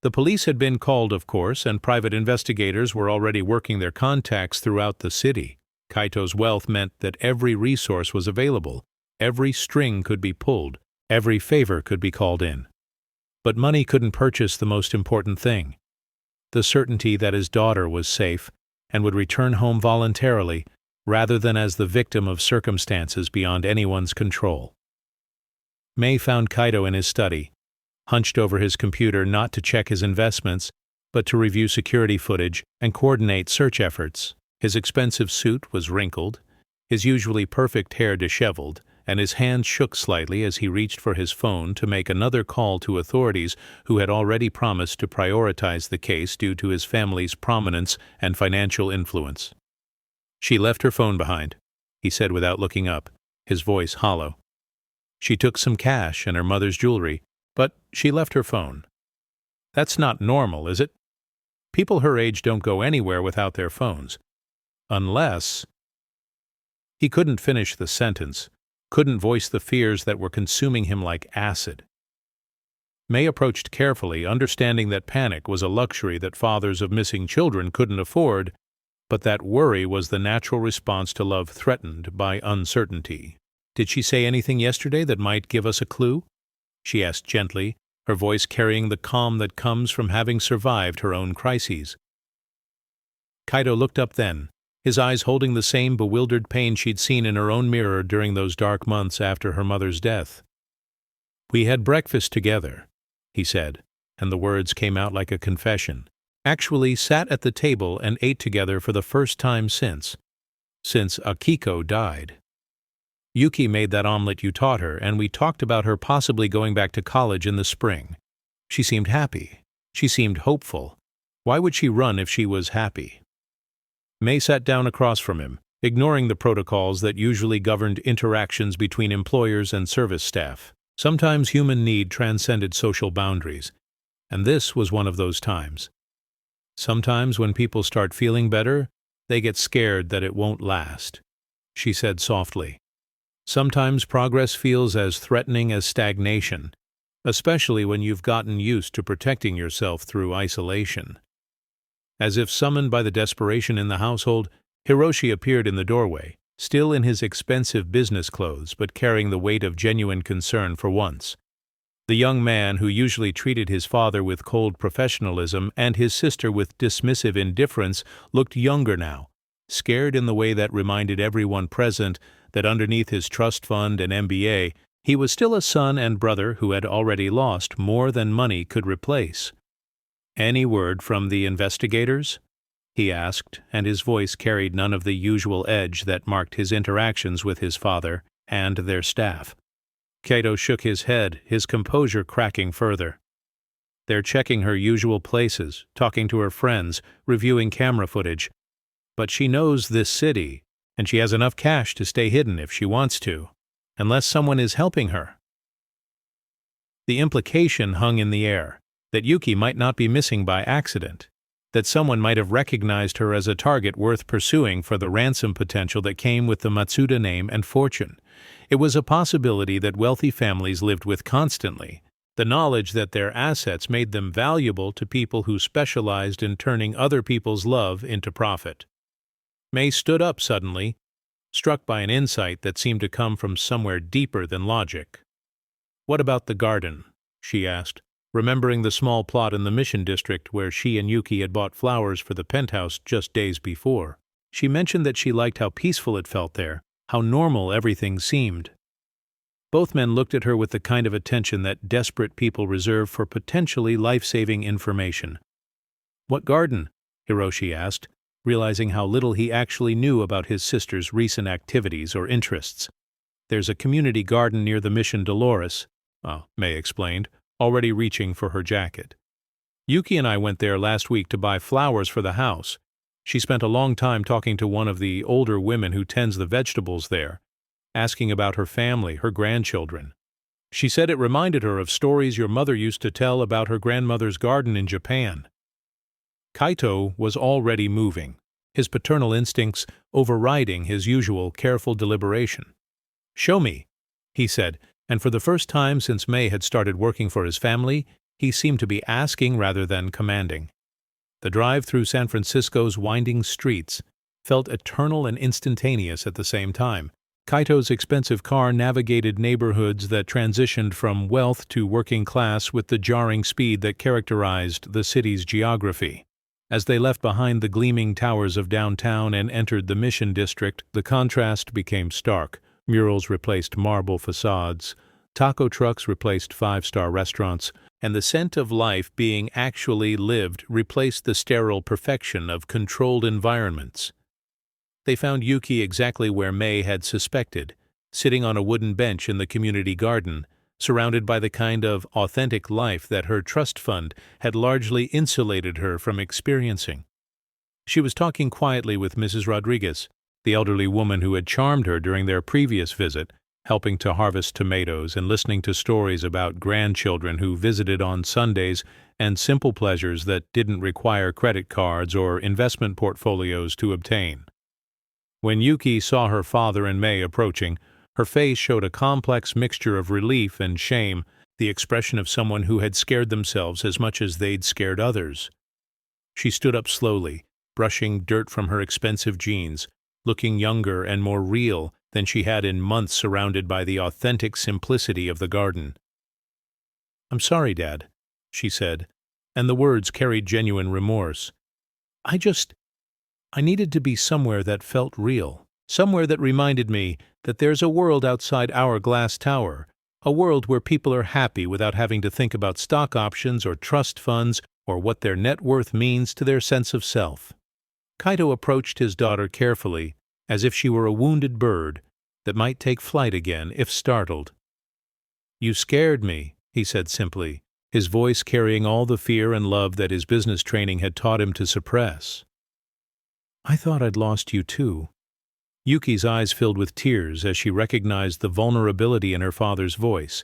The police had been called, of course, and private investigators were already working their contacts throughout the city. Kaito's wealth meant that every resource was available, every string could be pulled, every favor could be called in. But money couldn't purchase the most important thing, the certainty that his daughter was safe and would return home voluntarily rather than as the victim of circumstances beyond anyone's control. May found Kaito in his study, hunched over his computer not to check his investments, but to review security footage and coordinate search efforts. His expensive suit was wrinkled, his usually perfect hair disheveled, and his hand shook slightly as he reached for his phone to make another call to authorities who had already promised to prioritize the case due to his family's prominence and financial influence. "She left her phone behind," he said without looking up, his voice hollow. "She took some cash and her mother's jewelry, but she left her phone. That's not normal, is it? People her age don't go anywhere without their phones. Unless—" He couldn't finish the sentence, couldn't voice the fears that were consuming him like acid. May approached carefully, understanding that panic was a luxury that fathers of missing children couldn't afford, but that worry was the natural response to love threatened by uncertainty. "Did she say anything yesterday that might give us a clue?" she asked gently, her voice carrying the calm that comes from having survived her own crises. Kaito looked up then, his eyes holding the same bewildered pain she'd seen in her own mirror during those dark months after her mother's death. "We had breakfast together," he said, and the words came out like a confession. "Actually sat at the table and ate together for the first time since Akiko died. Yuki made that omelet you taught her, and we talked about her possibly going back to college in the spring. She seemed happy. She seemed hopeful. Why would she run if she was happy?" May sat down across from him, ignoring the protocols that usually governed interactions between employers and service staff. Sometimes human need transcended social boundaries, and this was one of those times. Sometimes when people start feeling better, they get scared that it won't last, she said softly. Sometimes progress feels as threatening as stagnation, especially when you've gotten used to protecting yourself through isolation. As if summoned by the desperation in the household, Hiroshi appeared in the doorway, still in his expensive business clothes but carrying the weight of genuine concern for once. The young man, who usually treated his father with cold professionalism and his sister with dismissive indifference, looked younger now, scared in the way that reminded everyone present that underneath his trust fund and MBA, he was still a son and brother who had already lost more than money could replace. "Any word from the investigators?" he asked, and his voice carried none of the usual edge that marked his interactions with his father and their staff. Kaito shook his head, his composure cracking further. "They're checking her usual places, talking to her friends, reviewing camera footage. But she knows this city, and she has enough cash to stay hidden if she wants to, unless someone is helping her." The implication hung in the air, that Yuki might not be missing by accident, that someone might have recognized her as a target worth pursuing for the ransom potential that came with the Matsuda name and fortune. It was a possibility that wealthy families lived with constantly, the knowledge that their assets made them valuable to people who specialized in turning other people's love into profit. May stood up suddenly, struck by an insight that seemed to come from somewhere deeper than logic. "What about the garden?" she asked, remembering the small plot in the Mission District where she and Yuki had bought flowers for the penthouse just days before. She mentioned that she liked how peaceful it felt there, how normal everything seemed. Both men looked at her with the kind of attention that desperate people reserve for potentially life-saving information. "What garden?" Hiroshi asked, realizing how little he actually knew about his sister's recent activities or interests. "There's a community garden near the Mission Dolores," May explained, already reaching for her jacket. "Yuki and I went there last week to buy flowers for the house. She spent a long time talking to one of the older women who tends the vegetables there, asking about her family, her grandchildren. She said it reminded her of stories your mother used to tell about her grandmother's garden in Japan." Kaito was already moving, his paternal instincts overriding his usual careful deliberation. "Show me," he said, and for the first time since May had started working for his family, he seemed to be asking rather than commanding. The drive through San Francisco's winding streets felt eternal and instantaneous at the same time. Kaito's expensive car navigated neighborhoods that transitioned from wealth to working class with the jarring speed that characterized the city's geography. As they left behind the gleaming towers of downtown and entered the Mission District, the contrast became stark. Murals replaced marble facades, Taco trucks replaced five-star restaurants, and the scent of life being actually lived replaced the sterile perfection of controlled environments. They found Yuki exactly where May had suspected, sitting on a wooden bench in the community garden, surrounded by the kind of authentic life that her trust fund had largely insulated her from experiencing. She was talking quietly with Mrs. Rodriguez, the elderly woman who had charmed her during their previous visit, helping to harvest tomatoes and listening to stories about grandchildren who visited on Sundays and simple pleasures that didn't require credit cards or investment portfolios to obtain. When Yuki saw her father and May approaching, her face showed a complex mixture of relief and shame, the expression of someone who had scared themselves as much as they'd scared others. She stood up slowly, brushing dirt from her expensive jeans, looking younger and more real than she had in months surrounded by the authentic simplicity of the garden. "I'm sorry, Dad," she said, and the words carried genuine remorse. I needed to be somewhere that felt real, somewhere that reminded me that there's a world outside our glass tower, a world where people are happy without having to think about stock options or trust funds or what their net worth means to their sense of self. Kaito approached his daughter carefully, as if she were a wounded bird that might take flight again if startled. "You scared me," he said simply, his voice carrying all the fear and love that his business training had taught him to suppress. "I thought I'd lost you too." Yuki's eyes filled with tears as she recognized the vulnerability in her father's voice,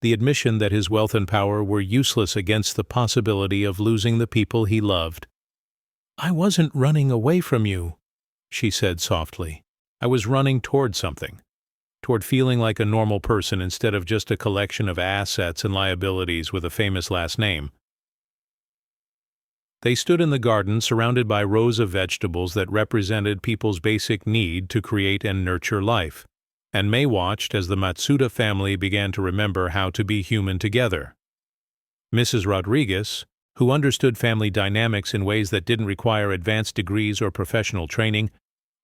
the admission that his wealth and power were useless against the possibility of losing the people he loved. "I wasn't running away from you," she said softly. "I was running toward something, toward feeling like a normal person instead of just a collection of assets and liabilities with a famous last name." They stood in the garden surrounded by rows of vegetables that represented people's basic need to create and nurture life, and May watched as the Matsuda family began to remember how to be human together. Mrs. Rodriguez, who understood family dynamics in ways that didn't require advanced degrees or professional training,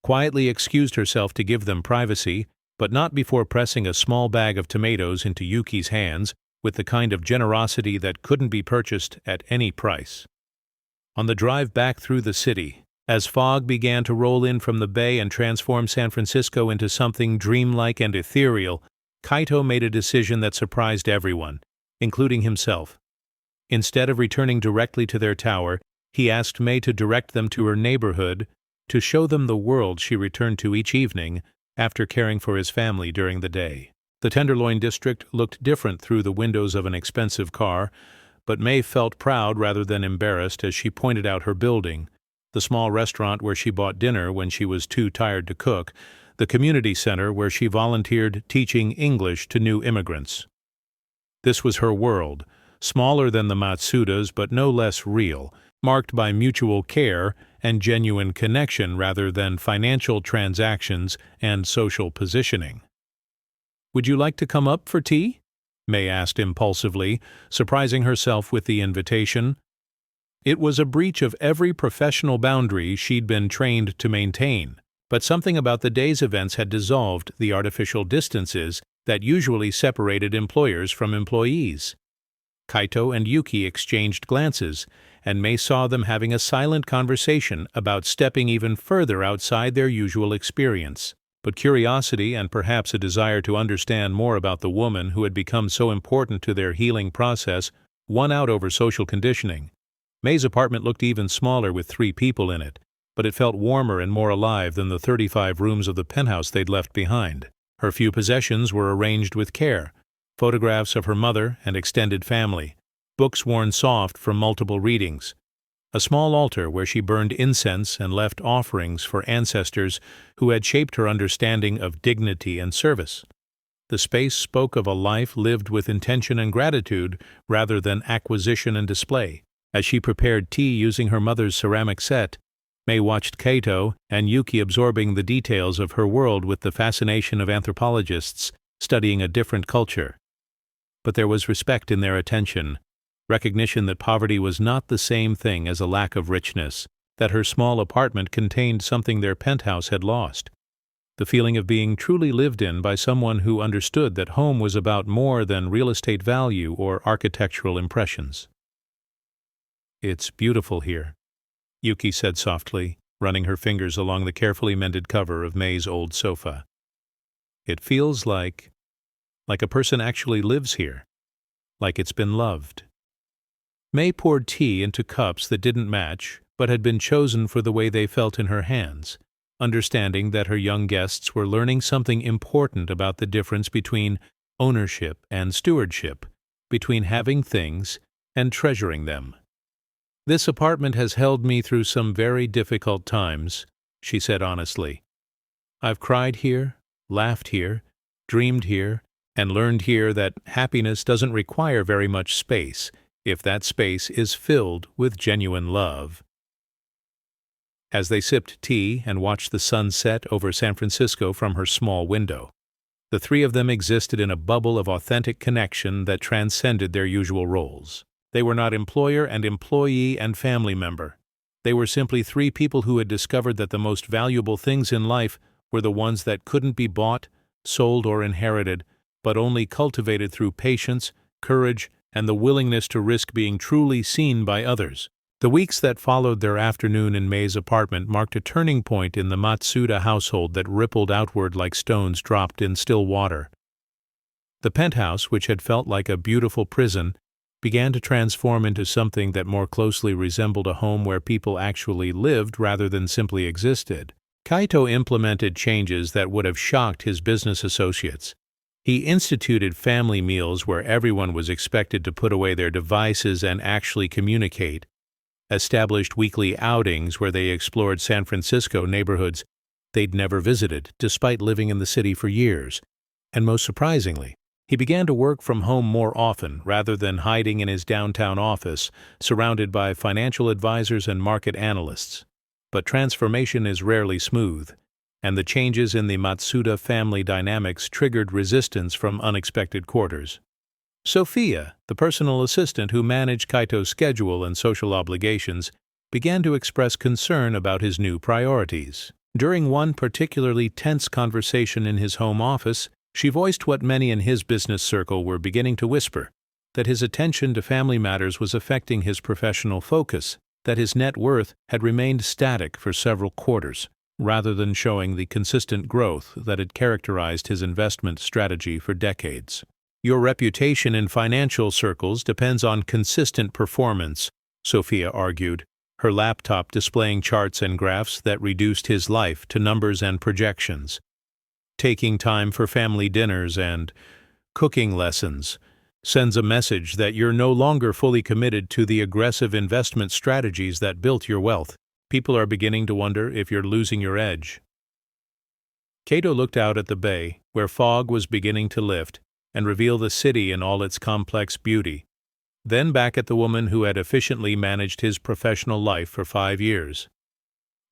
quietly excused herself to give them privacy, but not before pressing a small bag of tomatoes into Yuki's hands with the kind of generosity that couldn't be purchased at any price. On the drive back through the city, as fog began to roll in from the bay and transform San Francisco into something dreamlike and ethereal, Kaito made a decision that surprised everyone, including himself. Instead of returning directly to their tower, he asked May to direct them to her neighborhood, to show them the world she returned to each evening after caring for his family during the day. The Tenderloin district looked different through the windows of an expensive car, but May felt proud rather than embarrassed as she pointed out her building, the small restaurant where she bought dinner when she was too tired to cook, the community center where she volunteered teaching English to new immigrants. This was her world, smaller than the Matsuda's but no less real, marked by mutual care and genuine connection rather than financial transactions and social positioning. "Would you like to come up for tea?" May asked impulsively, surprising herself with the invitation. It was a breach of every professional boundary she'd been trained to maintain, but something about the day's events had dissolved the artificial distances that usually separated employers from employees. Kaito and Yuki exchanged glances, and May saw them having a silent conversation about stepping even further outside their usual experience. But curiosity and perhaps a desire to understand more about the woman who had become so important to their healing process won out over social conditioning. May's apartment looked even smaller with 3 people in it, but it felt warmer and more alive than the 35 rooms of the penthouse they'd left behind. Her few possessions were arranged with care: photographs of her mother and extended family, books worn soft from multiple readings, a small altar where she burned incense and left offerings for ancestors who had shaped her understanding of dignity and service. The space spoke of a life lived with intention and gratitude rather than acquisition and display. As she prepared tea using her mother's ceramic set, May watched Kaito and Yuki absorbing the details of her world with the fascination of anthropologists studying a different culture. But there was respect in their attention, recognition that poverty was not the same thing as a lack of richness, that her small apartment contained something their penthouse had lost. the feeling of being truly lived in by someone who understood that home was about more than real estate value or architectural impressions. "It's beautiful here," Yuki said softly, running her fingers along the carefully mended cover of May's old sofa. "It feels like a person actually lives here, like it's been loved." May poured tea into cups that didn't match, but had been chosen for the way they felt in her hands, understanding that her young guests were learning something important about the difference between ownership and stewardship, between having things and treasuring them. "This apartment has held me through some very difficult times," she said honestly. "I've cried here, laughed here, dreamed here, and learned here that happiness doesn't require very much space if that space is filled with genuine love." As they sipped tea and watched the sun set over San Francisco from her small window, the three of them existed in a bubble of authentic connection that transcended their usual roles. They were not employer and employee and family member. They were simply three people who had discovered that the most valuable things in life were the ones that couldn't be bought, sold, or inherited, but only cultivated through patience, courage, and the willingness to risk being truly seen by others. The weeks that followed their afternoon in May's apartment marked a turning point in the Matsuda household that rippled outward like stones dropped in still water. The penthouse, which had felt like a beautiful prison, began to transform into something that more closely resembled a home where people actually lived rather than simply existed. Kaito implemented changes that would have shocked his business associates. He instituted family meals where everyone was expected to put away their devices and actually communicate, established weekly outings where they explored San Francisco neighborhoods they'd never visited, despite living in the city for years, and most surprisingly, he began to work from home more often rather than hiding in his downtown office, surrounded by financial advisors and market analysts. But transformation is rarely smooth, and the changes in the Matsuda family dynamics triggered resistance from unexpected quarters. Sophia, the personal assistant who managed Kaito's schedule and social obligations, began to express concern about his new priorities. During one particularly tense conversation in his home office, she voiced what many in his business circle were beginning to whisper, that his attention to family matters was affecting his professional focus, that his net worth had remained static for several quarters, rather than showing the consistent growth that had characterized his investment strategy for decades. "Your reputation in financial circles depends on consistent performance," Sophia argued, her laptop displaying charts and graphs that reduced his life to numbers and projections. "Taking time for family dinners and cooking lessons sends a message that you're no longer fully committed to the aggressive investment strategies that built your wealth. People are beginning to wonder if you're losing your edge." Kaito looked out at the bay, where fog was beginning to lift and reveal the city in all its complex beauty, then back at the woman who had efficiently managed his professional life for 5 years.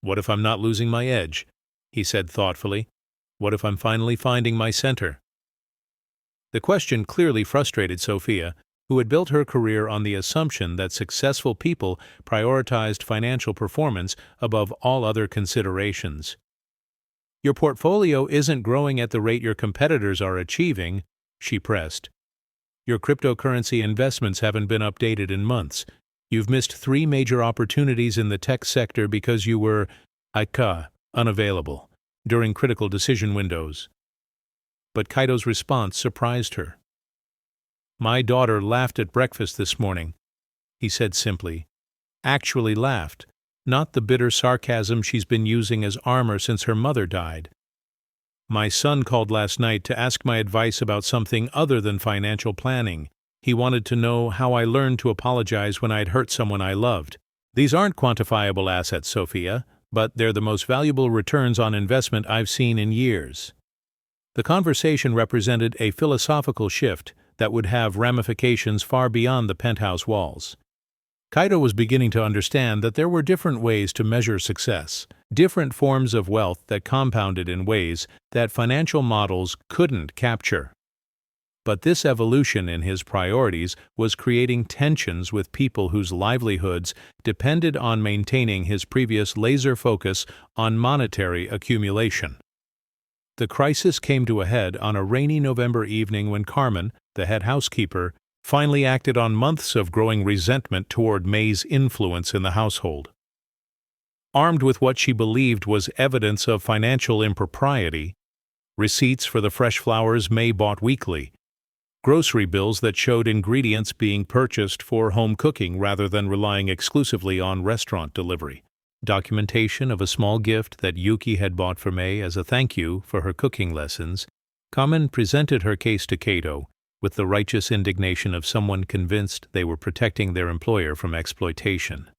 "What if I'm not losing my edge?" he said thoughtfully. "What if I'm finally finding my center?" The question clearly frustrated Sophia, who had built her career on the assumption that successful people prioritized financial performance above all other considerations. "Your portfolio isn't growing at the rate your competitors are achieving," she pressed. "Your cryptocurrency investments haven't been updated in months. You've missed 3 major opportunities in the tech sector because you were unavailable during critical decision windows." But Kaito's response surprised her. "My daughter laughed at breakfast this morning," he said simply. "Actually laughed, not the bitter sarcasm she's been using as armor since her mother died. My son called last night to ask my advice about something other than financial planning. He wanted to know how I learned to apologize when I'd hurt someone I loved. These aren't quantifiable assets, Sophia, but they're the most valuable returns on investment I've seen in years." The conversation represented a philosophical shift that would have ramifications far beyond the penthouse walls. Kaito was beginning to understand that there were different ways to measure success, different forms of wealth that compounded in ways that financial models couldn't capture. But this evolution in his priorities was creating tensions with people whose livelihoods depended on maintaining his previous laser focus on monetary accumulation. The crisis came to a head on a rainy November evening when Carmen, the head housekeeper, finally acted on months of growing resentment toward May's influence in the household. Armed with what she believed was evidence of financial impropriety, receipts for the fresh flowers May bought weekly, grocery bills that showed ingredients being purchased for home cooking rather than relying exclusively on restaurant delivery, documentation of a small gift that Yuki had bought for May as a thank you for her cooking lessons, Carmen presented her case to Kato with the righteous indignation of someone convinced they were protecting their employer from exploitation.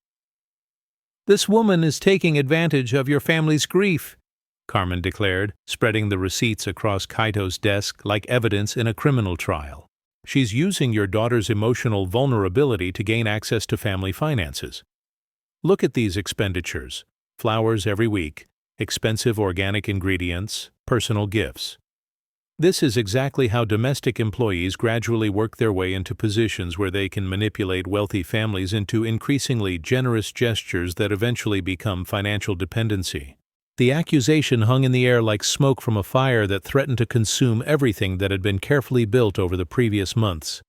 "This woman is taking advantage of your family's grief," Carmen declared, spreading the receipts across Kaito's desk like evidence in a criminal trial. "She's using your daughter's emotional vulnerability to gain access to family finances. Look at these expenditures: flowers every week, expensive organic ingredients, personal gifts. This is exactly how domestic employees gradually work their way into positions where they can manipulate wealthy families into increasingly generous gestures that eventually become financial dependency." The accusation hung in the air like smoke from a fire that threatened to consume everything that had been carefully built over the previous months.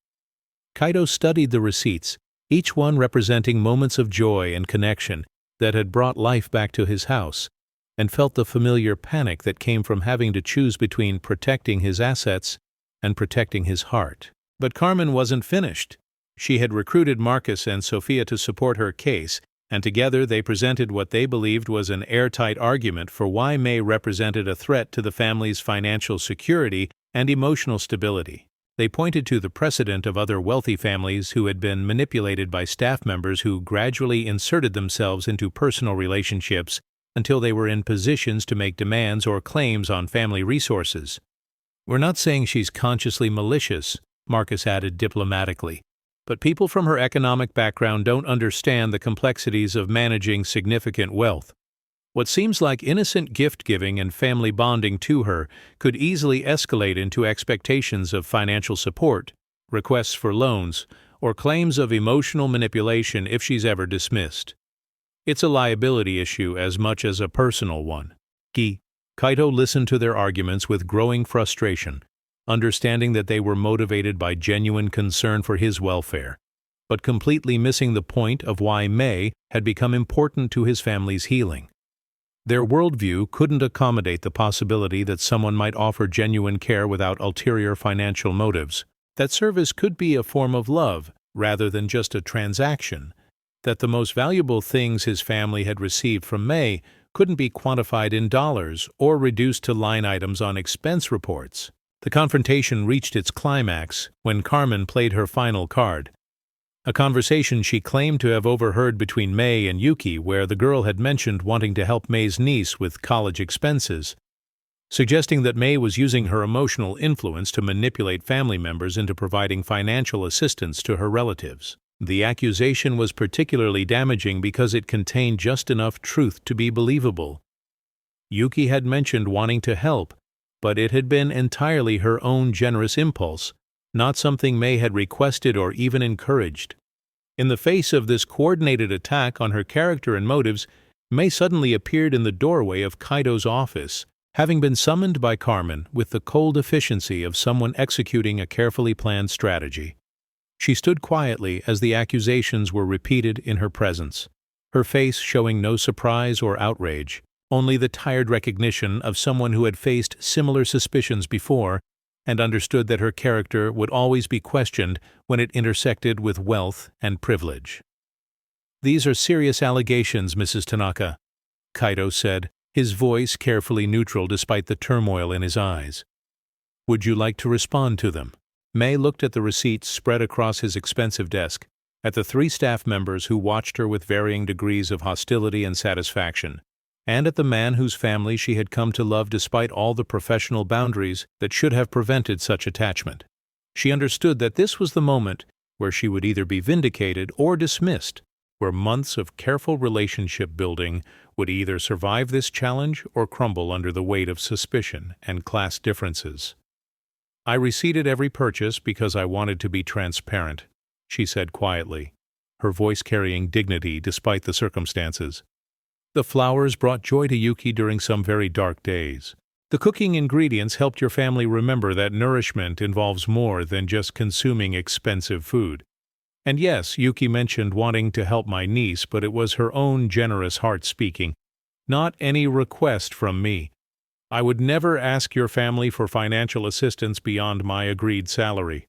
Kaito studied the receipts, each one representing moments of joy and connection that had brought life back to his house, and felt the familiar panic that came from having to choose between protecting his assets and protecting his heart. But Carmen wasn't finished. She had recruited Marcus and Sophia to support her case, and together they presented what they believed was an airtight argument for why May represented a threat to the family's financial security and emotional stability. They pointed to the precedent of other wealthy families who had been manipulated by staff members who gradually inserted themselves into personal relationships until they were in positions to make demands or claims on family resources. "We're not saying she's consciously malicious," Marcus added diplomatically, "but people from her economic background don't understand the complexities of managing significant wealth. What seems like innocent gift-giving and family bonding to her could easily escalate into expectations of financial support, requests for loans, or claims of emotional manipulation if she's ever dismissed. It's a liability issue as much as a personal one." Kaito listened to their arguments with growing frustration, understanding that they were motivated by genuine concern for his welfare, but completely missing the point of why May had become important to his family's healing. Their worldview couldn't accommodate the possibility that someone might offer genuine care without ulterior financial motives, that service could be a form of love rather than just a transaction, that the most valuable things his family had received from May couldn't be quantified in dollars or reduced to line items on expense reports. The confrontation reached its climax when Carmen played her final card, a conversation she claimed to have overheard between May and Yuki where the girl had mentioned wanting to help May's niece with college expenses, suggesting that May was using her emotional influence to manipulate family members into providing financial assistance to her relatives. The accusation was particularly damaging because it contained just enough truth to be believable. Yuki had mentioned wanting to help, but it had been entirely her own generous impulse, not something May had requested or even encouraged. In the face of this coordinated attack on her character and motives, May suddenly appeared in the doorway of Kaito's office, having been summoned by Carmen with the cold efficiency of someone executing a carefully planned strategy. She stood quietly as the accusations were repeated in her presence, her face showing no surprise or outrage, only the tired recognition of someone who had faced similar suspicions before and understood that her character would always be questioned when it intersected with wealth and privilege. "These are serious allegations, Mrs. Tanaka," Kaito said, his voice carefully neutral despite the turmoil in his eyes. "Would you like to respond to them?" May looked at the receipts spread across his expensive desk, at the 3 staff members who watched her with varying degrees of hostility and satisfaction, and at the man whose family she had come to love despite all the professional boundaries that should have prevented such attachment. She understood that this was the moment where she would either be vindicated or dismissed, where months of careful relationship building would either survive this challenge or crumble under the weight of suspicion and class differences. "I receipted every purchase because I wanted to be transparent," she said quietly, her voice carrying dignity despite the circumstances. "The flowers brought joy to Yuki during some very dark days. The cooking ingredients helped your family remember that nourishment involves more than just consuming expensive food. And yes, Yuki mentioned wanting to help my niece, but it was her own generous heart speaking, not any request from me. I would never ask your family for financial assistance beyond my agreed salary.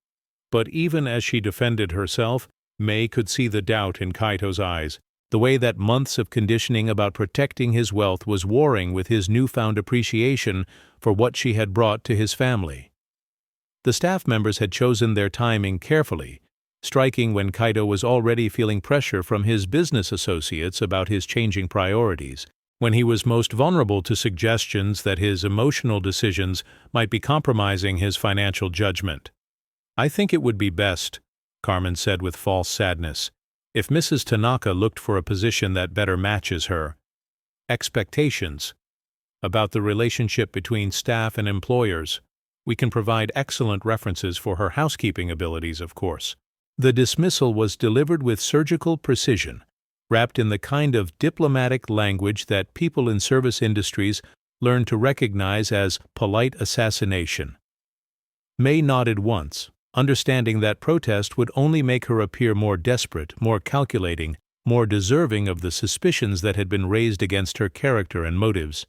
But even as she defended herself, Mei could see the doubt in Kaito's eyes, the way that months of conditioning about protecting his wealth was warring with his newfound appreciation for what she had brought to his family. The staff members had chosen their timing carefully, striking when Kaito was already feeling pressure from his business associates about his changing priorities, when he was most vulnerable to suggestions that his emotional decisions might be compromising his financial judgment. "I think it would be best," Carmen said with false sadness, "if Mrs. Tanaka looked for a position that better matches her expectations. About the relationship between staff and employers, we can provide excellent references for her housekeeping abilities, of course." The dismissal was delivered with surgical precision, wrapped in the kind of diplomatic language that people in service industries learn to recognize as polite assassination. Mei nodded once, understanding that protest would only make her appear more desperate, more calculating, more deserving of the suspicions that had been raised against her character and motives.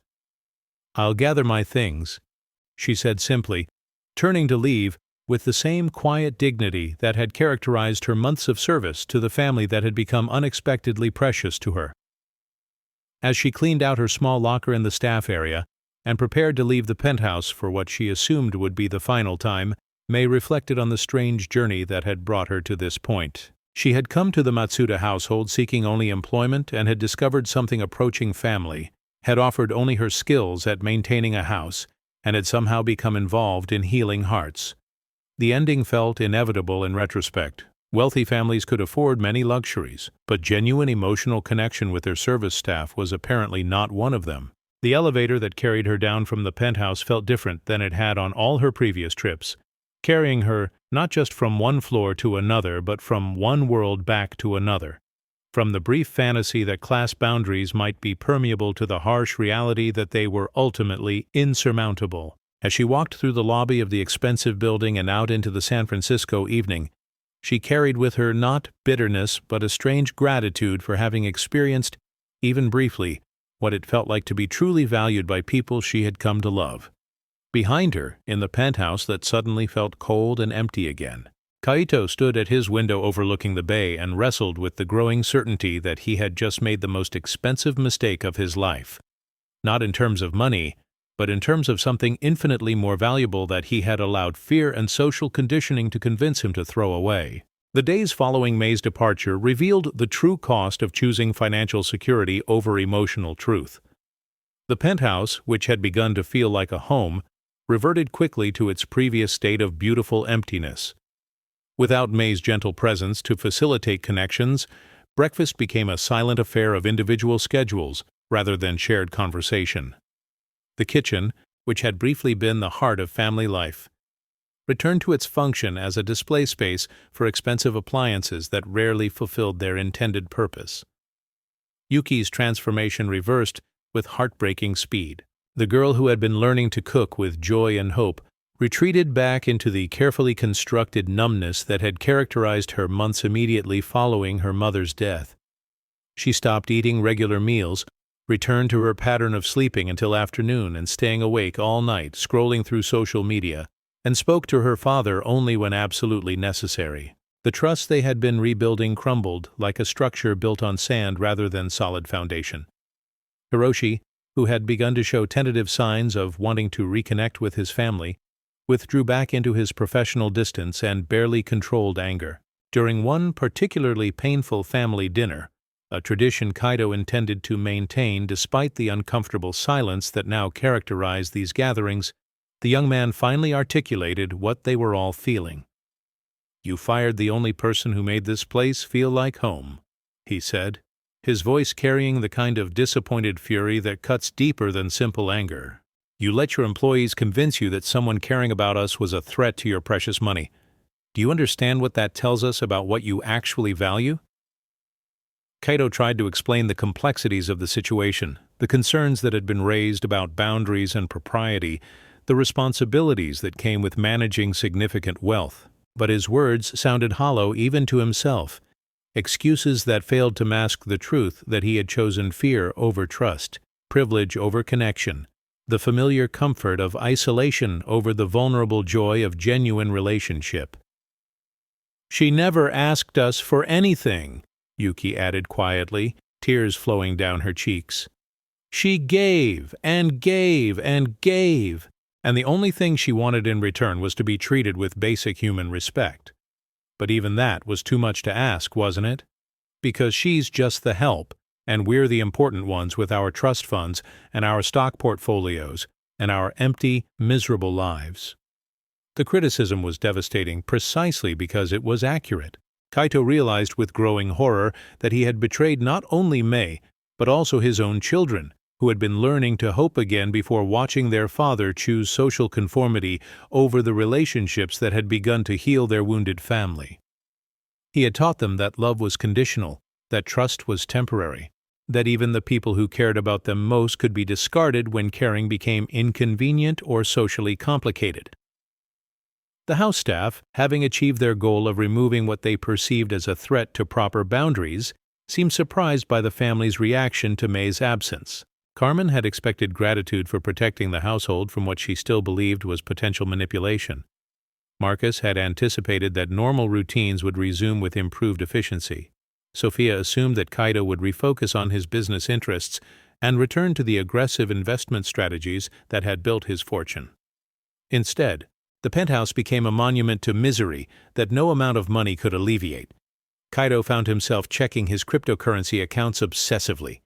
"I'll gather my things," she said simply, turning to leave with the same quiet dignity that had characterized her months of service to the family that had become unexpectedly precious to her. As she cleaned out her small locker in the staff area and prepared to leave the penthouse for what she assumed would be the final time, Mei reflected on the strange journey that had brought her to this point. She had come to the Matsuda household seeking only employment and had discovered something approaching family, had offered only her skills at maintaining a house, and had somehow become involved in healing hearts. The ending felt inevitable in retrospect. Wealthy families could afford many luxuries, but genuine emotional connection with their service staff was apparently not one of them. The elevator that carried her down from the penthouse felt different than it had on all her previous trips, carrying her not just from one floor to another, but from one world back to another. From the brief fantasy that class boundaries might be permeable to the harsh reality that they were ultimately insurmountable. As she walked through the lobby of the expensive building and out into the San Francisco evening, she carried with her not bitterness but a strange gratitude for having experienced, even briefly, what it felt like to be truly valued by people she had come to love. Behind her, in the penthouse that suddenly felt cold and empty again, Kaito stood at his window overlooking the bay and wrestled with the growing certainty that he had just made the most expensive mistake of his life. Not in terms of money, but in terms of something infinitely more valuable that he had allowed fear and social conditioning to convince him to throw away. The days following Mei's departure revealed the true cost of choosing financial security over emotional truth. The penthouse, which had begun to feel like a home, reverted quickly to its previous state of beautiful emptiness. Without Mei's gentle presence to facilitate connections, breakfast became a silent affair of individual schedules rather than shared conversation. The kitchen, which had briefly been the heart of family life, returned to its function as a display space for expensive appliances that rarely fulfilled their intended purpose. Yuki's transformation reversed with heartbreaking speed. The girl who had been learning to cook with joy and hope retreated back into the carefully constructed numbness that had characterized her months immediately following her mother's death. She stopped eating regular meals, returned to her pattern of sleeping until afternoon and staying awake all night, scrolling through social media, and spoke to her father only when absolutely necessary. The trust they had been rebuilding crumbled like a structure built on sand rather than solid foundation. Hiroshi, who had begun to show tentative signs of wanting to reconnect with his family, withdrew back into his professional distance and barely controlled anger. During one particularly painful family dinner, a tradition Kaito intended to maintain despite the uncomfortable silence that now characterized these gatherings, the young man finally articulated what they were all feeling. "You fired the only person who made this place feel like home," he said, his voice carrying the kind of disappointed fury that cuts deeper than simple anger. "You let your employees convince you that someone caring about us was a threat to your precious money. Do you understand what that tells us about what you actually value?" Kaito tried to explain the complexities of the situation, The concerns that had been raised about boundaries and propriety, the responsibilities that came with managing significant wealth. But his words sounded hollow even to himself, excuses that failed to mask the truth that he had chosen fear over trust, privilege over connection, the familiar comfort of isolation over the vulnerable joy of genuine relationship. "She never asked us for anything," Yuki added quietly, tears flowing down her cheeks. "She gave and gave and gave, and the only thing she wanted in return was to be treated with basic human respect. But even that was too much to ask, wasn't it? Because she's just the help, and we're the important ones with our trust funds and our stock portfolios and our empty, miserable lives." The criticism was devastating precisely because it was accurate. Kaito realized with growing horror that he had betrayed not only Mei, but also his own children, who had been learning to hope again before watching their father choose social conformity over the relationships that had begun to heal their wounded family. He had taught them that love was conditional, that trust was temporary, that even the people who cared about them most could be discarded when caring became inconvenient or socially complicated. The house staff, having achieved their goal of removing what they perceived as a threat to proper boundaries, seemed surprised by the family's reaction to Mei's absence. Carmen had expected gratitude for protecting the household from what she still believed was potential manipulation. Marcus had anticipated that normal routines would resume with improved efficiency. Sophia assumed that Kaito would refocus on his business interests and return to the aggressive investment strategies that had built his fortune. Instead, the penthouse became a monument to misery that no amount of money could alleviate. Kaito found himself checking his cryptocurrency accounts obsessively,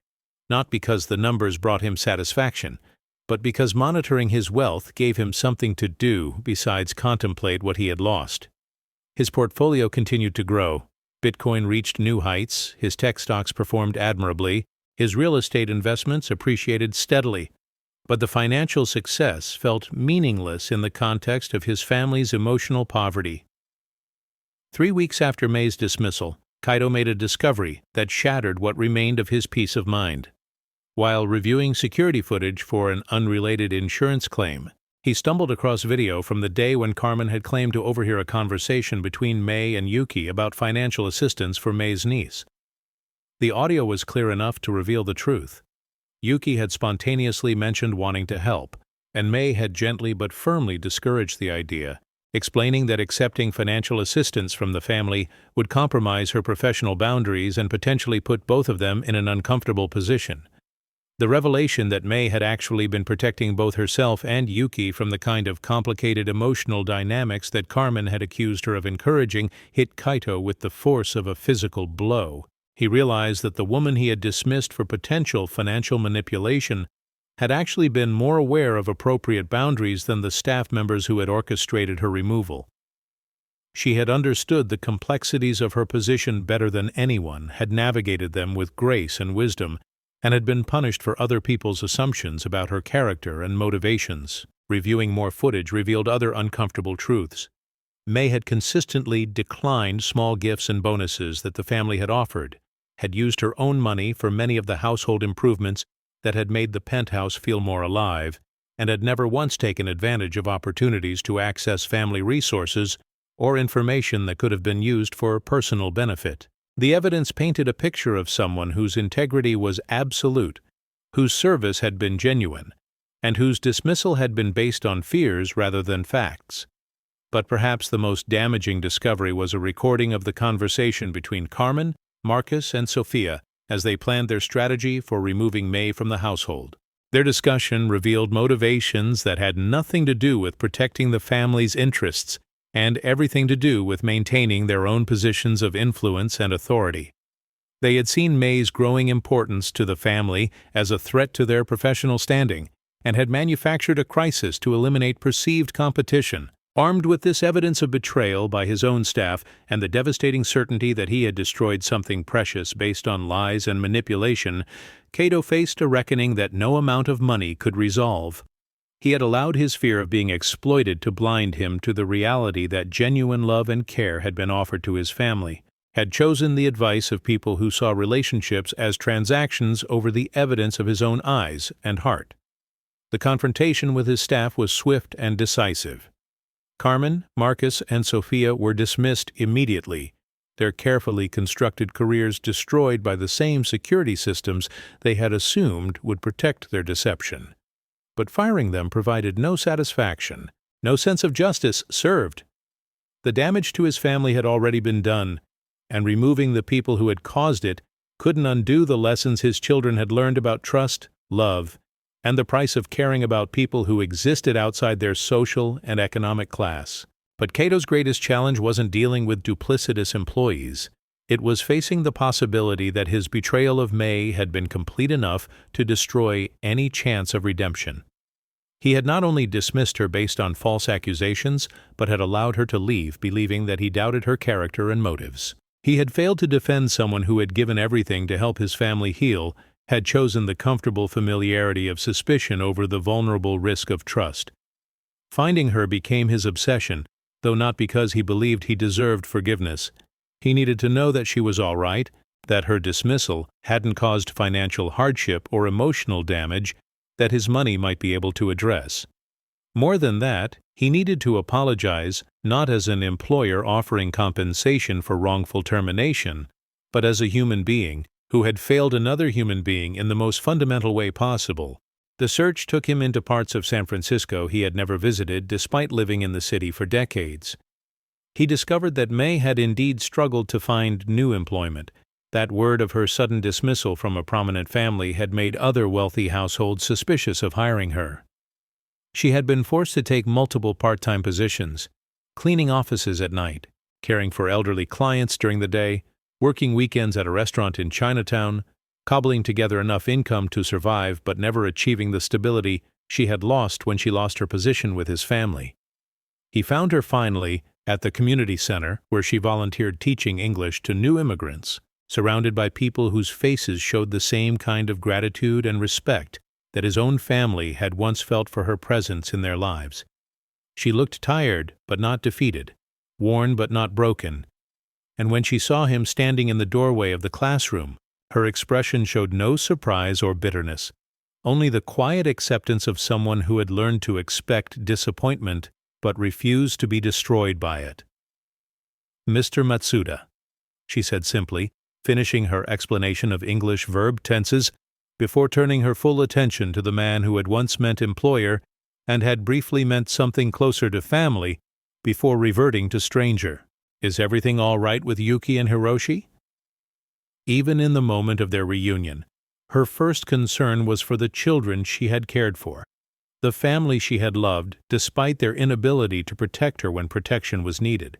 not because the numbers brought him satisfaction, but because monitoring his wealth gave him something to do besides contemplate what he had lost. His portfolio continued to grow. Bitcoin reached new heights, his tech stocks performed admirably, his real estate investments appreciated steadily. But the financial success felt meaningless in the context of his family's emotional poverty. 3 weeks after Mei's dismissal, Kaito made a discovery that shattered what remained of his peace of mind. While reviewing security footage for an unrelated insurance claim, he stumbled across video from the day when Carmen had claimed to overhear a conversation between Mei and Yuki about financial assistance for Mei's niece. The audio was clear enough to reveal the truth. Yuki had spontaneously mentioned wanting to help, and Mei had gently but firmly discouraged the idea, explaining that accepting financial assistance from the family would compromise her professional boundaries and potentially put both of them in an uncomfortable position. The revelation that Mei had actually been protecting both herself and Yuki from the kind of complicated emotional dynamics that Carmen had accused her of encouraging hit Kaito with the force of a physical blow. He realized that the woman he had dismissed for potential financial manipulation had actually been more aware of appropriate boundaries than the staff members who had orchestrated her removal. She had understood the complexities of her position better than anyone, had navigated them with grace and wisdom, and had been punished for other people's assumptions about her character and motivations. Reviewing more footage revealed other uncomfortable truths. Mei had consistently declined small gifts and bonuses that the family had offered, had used her own money for many of the household improvements that had made the penthouse feel more alive, and had never once taken advantage of opportunities to access family resources or information that could have been used for personal benefit. The evidence painted a picture of someone whose integrity was absolute, whose service had been genuine, and whose dismissal had been based on fears rather than facts. But perhaps the most damaging discovery was a recording of the conversation between Carmen, Marcus, and Sophia as they planned their strategy for removing Mei from the household. Their discussion revealed motivations that had nothing to do with protecting the family's interests and everything to do with maintaining their own positions of influence and authority. They had seen Mei's growing importance to the family as a threat to their professional standing and had manufactured a crisis to eliminate perceived competition. Armed with this evidence of betrayal by his own staff and the devastating certainty that he had destroyed something precious based on lies and manipulation, Kaito faced a reckoning that no amount of money could resolve. He had allowed his fear of being exploited to blind him to the reality that genuine love and care had been offered to his family, had chosen the advice of people who saw relationships as transactions over the evidence of his own eyes and heart. The confrontation with his staff was swift and decisive. Carmen, Marcus, and Sophia were dismissed immediately, their carefully constructed careers destroyed by the same security systems they had assumed would protect their deception. But firing them provided no satisfaction, no sense of justice served. The damage to his family had already been done, and removing the people who had caused it couldn't undo the lessons his children had learned about trust, love, and the price of caring about people who existed outside their social and economic class. But Cato's greatest challenge wasn't dealing with duplicitous employees. It was facing the possibility that his betrayal of May had been complete enough to destroy any chance of redemption. He had not only dismissed her based on false accusations, but had allowed her to leave, believing that he doubted her character and motives. He had failed to defend someone who had given everything to help his family heal, had chosen the comfortable familiarity of suspicion over the vulnerable risk of trust. Finding her became his obsession, though not because he believed he deserved forgiveness. He needed to know that she was all right, that her dismissal hadn't caused financial hardship or emotional damage that his money might be able to address. More than that, he needed to apologize not as an employer offering compensation for wrongful termination, but as a human being who had failed another human being in the most fundamental way possible. The search took him into parts of San Francisco he had never visited despite living in the city for decades. He discovered that May had indeed struggled to find new employment. That word of her sudden dismissal from a prominent family had made other wealthy households suspicious of hiring her. She had been forced to take multiple part-time positions, cleaning offices at night, caring for elderly clients during the day, working weekends at a restaurant in Chinatown, cobbling together enough income to survive but never achieving the stability she had lost when she lost her position with his family. He found her finally at the community center where she volunteered teaching English to new immigrants, surrounded by people whose faces showed the same kind of gratitude and respect that his own family had once felt for her presence in their lives. She looked tired but not defeated, worn but not broken, and when she saw him standing in the doorway of the classroom, her expression showed no surprise or bitterness, only the quiet acceptance of someone who had learned to expect disappointment but refused to be destroyed by it. "Mr. Matsuda," she said simply, finishing her explanation of English verb tenses before turning her full attention to the man who had once meant employer and had briefly meant something closer to family before reverting to stranger. "Is everything all right with Yuki and Hiroshi?" Even in the moment of their reunion, her first concern was for the children she had cared for, the family she had loved despite their inability to protect her when protection was needed.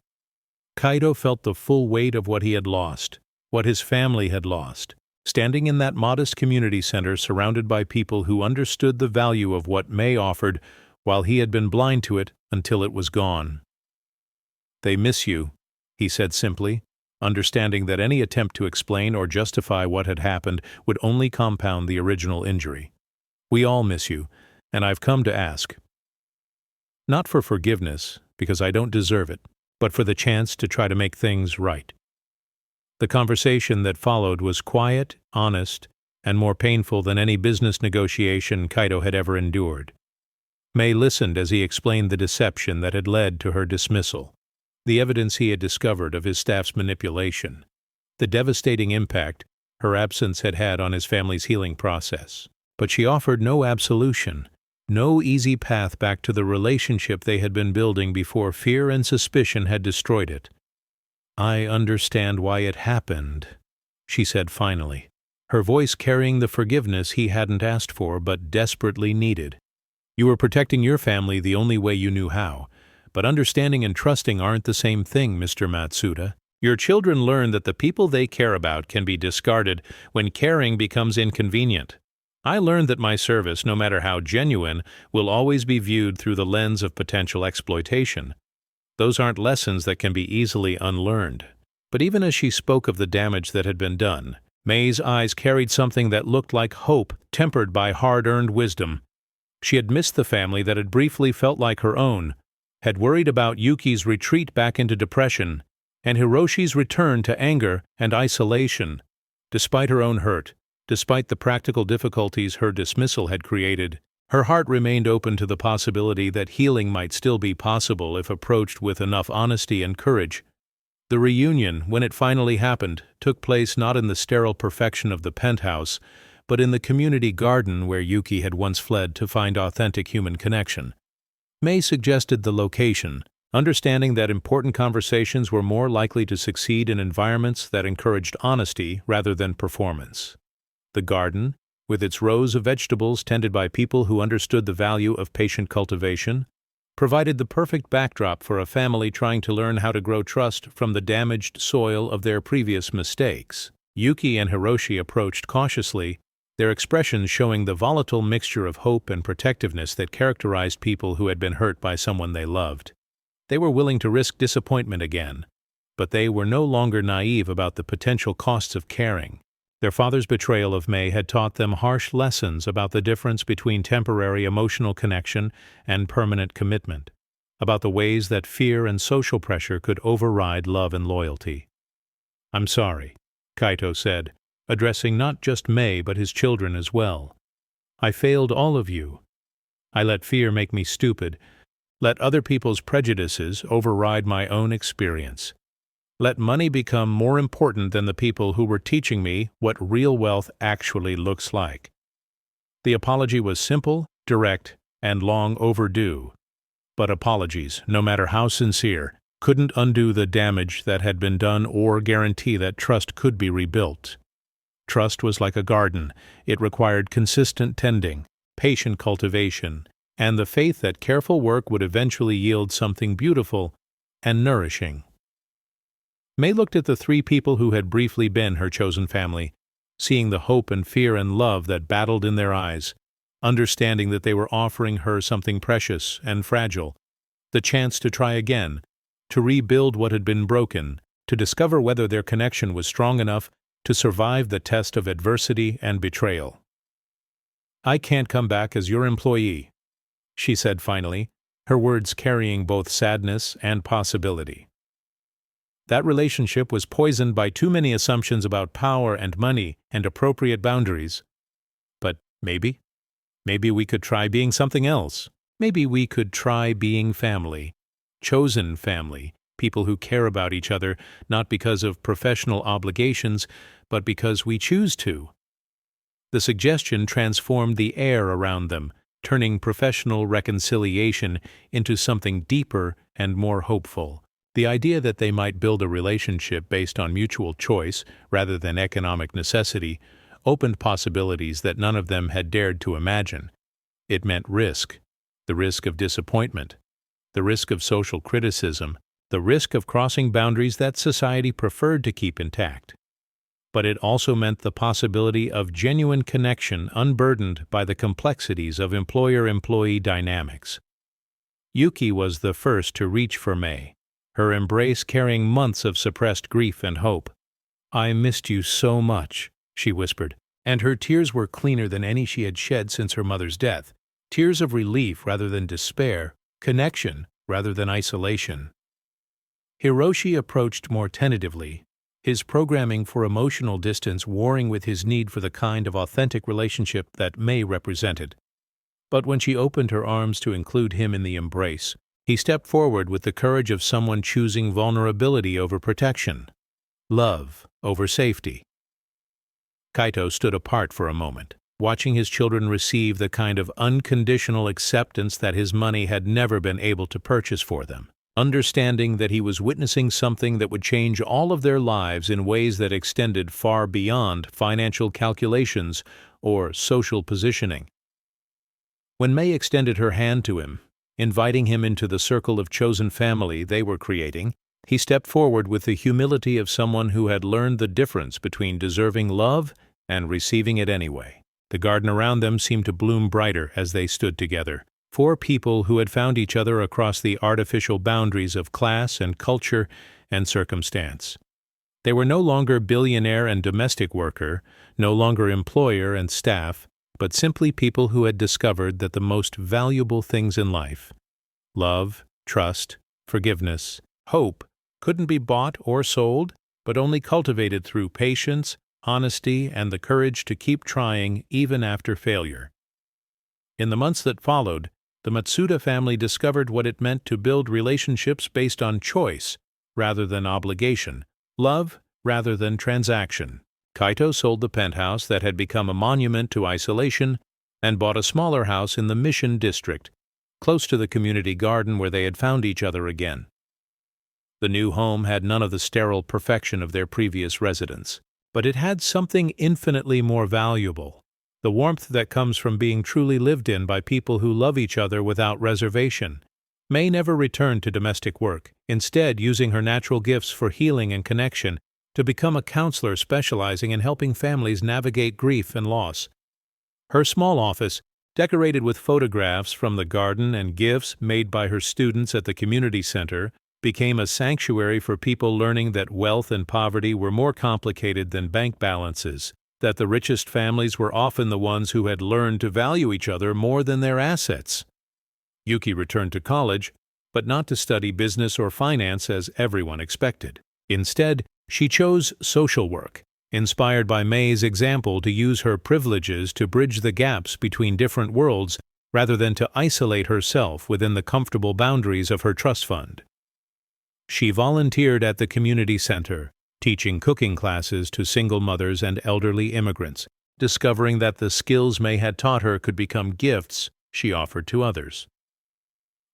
Kaito felt the full weight of what he had lost, what his family had lost, standing in that modest community center surrounded by people who understood the value of what May offered while he had been blind to it until it was gone. "They miss you," he said simply, understanding that any attempt to explain or justify what had happened would only compound the original injury. "We all miss you, and I've come to ask. Not for forgiveness, because I don't deserve it, but for the chance to try to make things right." The conversation that followed was quiet, honest, and more painful than any business negotiation Kaito had ever endured. May listened as he explained the deception that had led to her dismissal, the evidence he had discovered of his staff's manipulation, the devastating impact her absence had had on his family's healing process. But she offered no absolution, no easy path back to the relationship they had been building before fear and suspicion had destroyed it. "I understand why it happened," she said finally, her voice carrying the forgiveness he hadn't asked for but desperately needed. "You were protecting your family the only way you knew how, but understanding and trusting aren't the same thing, Mr. Matsuda. Your children learn that the people they care about can be discarded when caring becomes inconvenient. I learned that my service, no matter how genuine, will always be viewed through the lens of potential exploitation. Those aren't lessons that can be easily unlearned." But even as she spoke of the damage that had been done, May's eyes carried something that looked like hope tempered by hard-earned wisdom. She had missed the family that had briefly felt like her own, had worried about Yuki's retreat back into depression, and Hiroshi's return to anger and isolation. Despite her own hurt, despite the practical difficulties her dismissal had created, her heart remained open to the possibility that healing might still be possible if approached with enough honesty and courage. The reunion, when it finally happened, took place not in the sterile perfection of the penthouse, but in the community garden where Yuki had once fled to find authentic human connection. May suggested the location, understanding that important conversations were more likely to succeed in environments that encouraged honesty rather than performance. The garden, with its rows of vegetables tended by people who understood the value of patient cultivation, provided the perfect backdrop for a family trying to learn how to grow trust from the damaged soil of their previous mistakes. Yuki and Hiroshi approached cautiously, their expressions showing the volatile mixture of hope and protectiveness that characterized people who had been hurt by someone they loved. They were willing to risk disappointment again, but they were no longer naive about the potential costs of caring. Their father's betrayal of May had taught them harsh lessons about the difference between temporary emotional connection and permanent commitment, about the ways that fear and social pressure could override love and loyalty. "I'm sorry," Kaito said, addressing not just May but his children as well. "I failed all of you. I let fear make me stupid, let other people's prejudices override my own experience. Let money become more important than the people who were teaching me what real wealth actually looks like." The apology was simple, direct, and long overdue. But apologies, no matter how sincere, couldn't undo the damage that had been done or guarantee that trust could be rebuilt. Trust was like a garden. It required consistent tending, patient cultivation, and the faith that careful work would eventually yield something beautiful and nourishing. May looked at the three people who had briefly been her chosen family, seeing the hope and fear and love that battled in their eyes, understanding that they were offering her something precious and fragile, the chance to try again, to rebuild what had been broken, to discover whether their connection was strong enough to survive the test of adversity and betrayal. "I can't come back as your employee," she said finally, her words carrying both sadness and possibility. That relationship was poisoned by too many assumptions about power and money and appropriate boundaries. But maybe we could try being something else. Maybe we could try being family, chosen family, people who care about each other not because of professional obligations, but because we choose to. The suggestion transformed the air around them, turning professional reconciliation into something deeper and more hopeful. The idea that they might build a relationship based on mutual choice rather than economic necessity opened possibilities that none of them had dared to imagine. It meant risk, the risk of disappointment, the risk of social criticism, the risk of crossing boundaries that society preferred to keep intact. But it also meant the possibility of genuine connection unburdened by the complexities of employer-employee dynamics. Yuki was the first to reach for May, her embrace carrying months of suppressed grief and hope. "I missed you so much," she whispered, and her tears were cleaner than any she had shed since her mother's death, tears of relief rather than despair, connection rather than isolation. Hiroshi approached more tentatively, his programming for emotional distance warring with his need for the kind of authentic relationship that May represented. But when she opened her arms to include him in the embrace, he stepped forward with the courage of someone choosing vulnerability over protection, love over safety. Kaito stood apart for a moment, watching his children receive the kind of unconditional acceptance that his money had never been able to purchase for them, understanding that he was witnessing something that would change all of their lives in ways that extended far beyond financial calculations or social positioning. When May extended her hand to him, inviting him into the circle of chosen family they were creating, he stepped forward with the humility of someone who had learned the difference between deserving love and receiving it anyway. The garden around them seemed to bloom brighter as they stood together, four people who had found each other across the artificial boundaries of class and culture and circumstance. They were no longer billionaire and domestic worker, no longer employer and staff, but simply people who had discovered that the most valuable things in life, love, trust, forgiveness, hope, couldn't be bought or sold, but only cultivated through patience, honesty, and the courage to keep trying even after failure. In the months that followed, the Matsuda family discovered what it meant to build relationships based on choice rather than obligation, love rather than transaction. Kaito sold the penthouse that had become a monument to isolation and bought a smaller house in the Mission District, close to the community garden where they had found each other again. The new home had none of the sterile perfection of their previous residence, but it had something infinitely more valuable: the warmth that comes from being truly lived in by people who love each other without reservation. May never returned to domestic work, instead using her natural gifts for healing and connection to become a counselor specializing in helping families navigate grief and loss. Her small office, decorated with photographs from the garden and gifts made by her students at the community center, became a sanctuary for people learning that wealth and poverty were more complicated than bank balances, that the richest families were often the ones who had learned to value each other more than their assets. Yuki returned to college, but not to study business or finance as everyone expected. Instead, she chose social work, inspired by May's example to use her privileges to bridge the gaps between different worlds rather than to isolate herself within the comfortable boundaries of her trust fund. She volunteered at the community center, teaching cooking classes to single mothers and elderly immigrants, discovering that the skills May had taught her could become gifts she offered to others.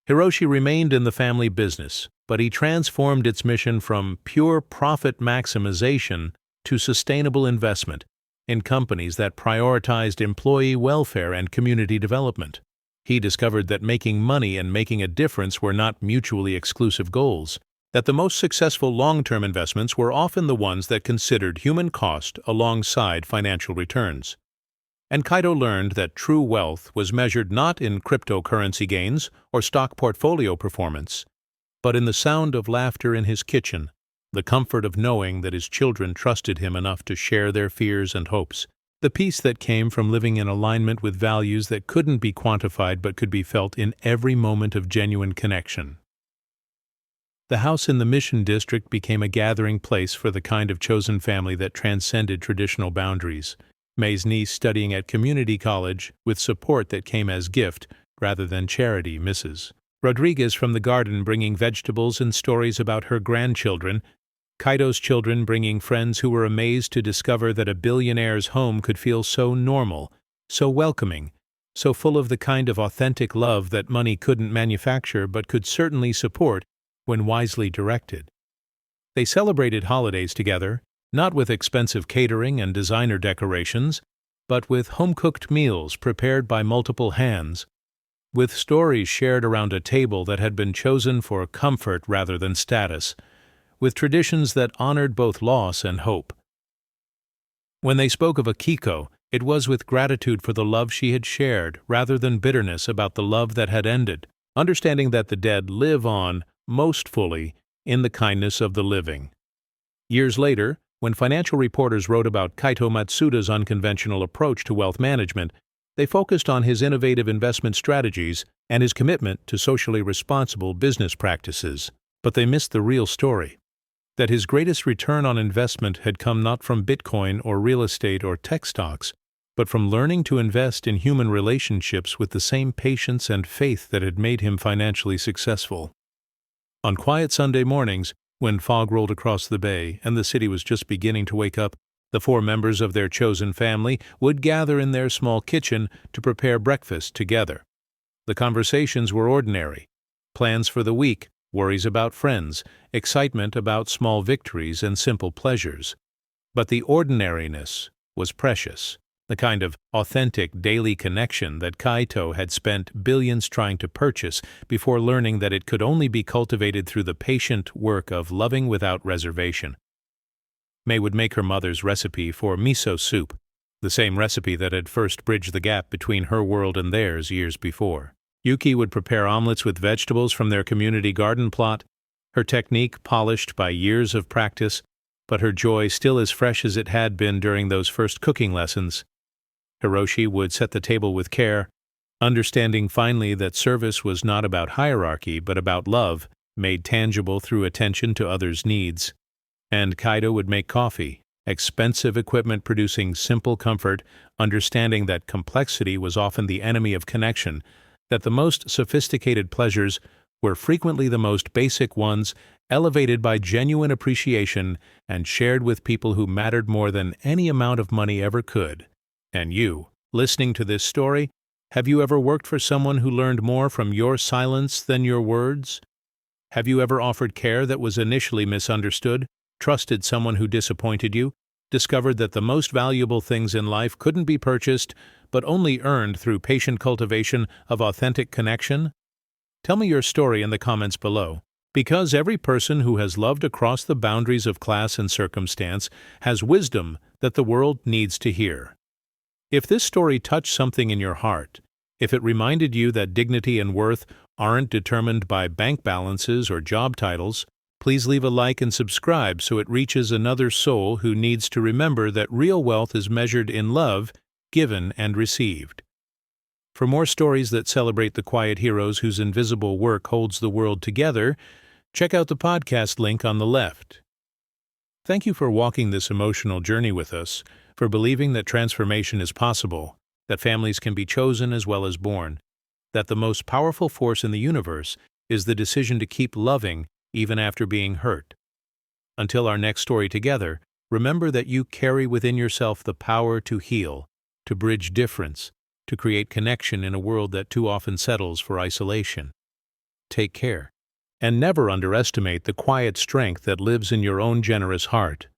Hiroshi remained in the family business, but he transformed its mission from pure profit maximization to sustainable investment in companies that prioritized employee welfare and community development. He discovered that making money and making a difference were not mutually exclusive goals, that the most successful long-term investments were often the ones that considered human cost alongside financial returns. And Kaito learned that true wealth was measured not in cryptocurrency gains or stock portfolio performance, but in the sound of laughter in his kitchen, the comfort of knowing that his children trusted him enough to share their fears and hopes, the peace that came from living in alignment with values that couldn't be quantified but could be felt in every moment of genuine connection. The house in the Mission District became a gathering place for the kind of chosen family that transcended traditional boundaries. May's niece studying at community college, with support that came as gift rather than charity, Mrs. Rodriguez from the garden bringing vegetables and stories about her grandchildren, Kaito's children bringing friends who were amazed to discover that a billionaire's home could feel so normal, so welcoming, so full of the kind of authentic love that money couldn't manufacture but could certainly support when wisely directed. They celebrated holidays together, not with expensive catering and designer decorations, but with home-cooked meals prepared by multiple hands, with stories shared around a table that had been chosen for comfort rather than status, with traditions that honored both loss and hope. When they spoke of Akiko, it was with gratitude for the love she had shared rather than bitterness about the love that had ended, understanding that the dead live on, most fully, in the kindness of the living. Years later, when financial reporters wrote about Kaito Matsuda's unconventional approach to wealth management, they focused on his innovative investment strategies and his commitment to socially responsible business practices. But they missed the real story: that his greatest return on investment had come not from Bitcoin or real estate or tech stocks, but from learning to invest in human relationships with the same patience and faith that had made him financially successful. On quiet Sunday mornings, when fog rolled across the bay and the city was just beginning to wake up, the 4 members of their chosen family would gather in their small kitchen to prepare breakfast together. The conversations were ordinary: plans for the week, worries about friends, excitement about small victories and simple pleasures. But the ordinariness was precious, the kind of authentic daily connection that Kaito had spent billions trying to purchase before learning that it could only be cultivated through the patient work of loving without reservation. May would make her mother's recipe for miso soup, the same recipe that had first bridged the gap between her world and theirs years before. Yuki would prepare omelets with vegetables from their community garden plot, her technique polished by years of practice, but her joy still as fresh as it had been during those first cooking lessons. Hiroshi would set the table with care, understanding finally that service was not about hierarchy but about love, made tangible through attention to others' needs. And Kaido would make coffee, expensive equipment producing simple comfort, understanding that complexity was often the enemy of connection, that the most sophisticated pleasures were frequently the most basic ones, elevated by genuine appreciation and shared with people who mattered more than any amount of money ever could. And you, listening to this story, have you ever worked for someone who learned more from your silence than your words? Have you ever offered care that was initially misunderstood, trusted someone who disappointed you, discovered that the most valuable things in life couldn't be purchased, but only earned through patient cultivation of authentic connection? Tell me your story in the comments below, because every person who has loved across the boundaries of class and circumstance has wisdom that the world needs to hear. If this story touched something in your heart, if it reminded you that dignity and worth aren't determined by bank balances or job titles, please leave a like and subscribe so it reaches another soul who needs to remember that real wealth is measured in love, given and received. For more stories that celebrate the quiet heroes whose invisible work holds the world together, check out the podcast link on the left. Thank you for walking this emotional journey with us, for believing that transformation is possible, that families can be chosen as well as born, that the most powerful force in the universe is the decision to keep loving even after being hurt. Until our next story together, remember that you carry within yourself the power to heal, to bridge difference, to create connection in a world that too often settles for isolation. Take care, and never underestimate the quiet strength that lives in your own generous heart.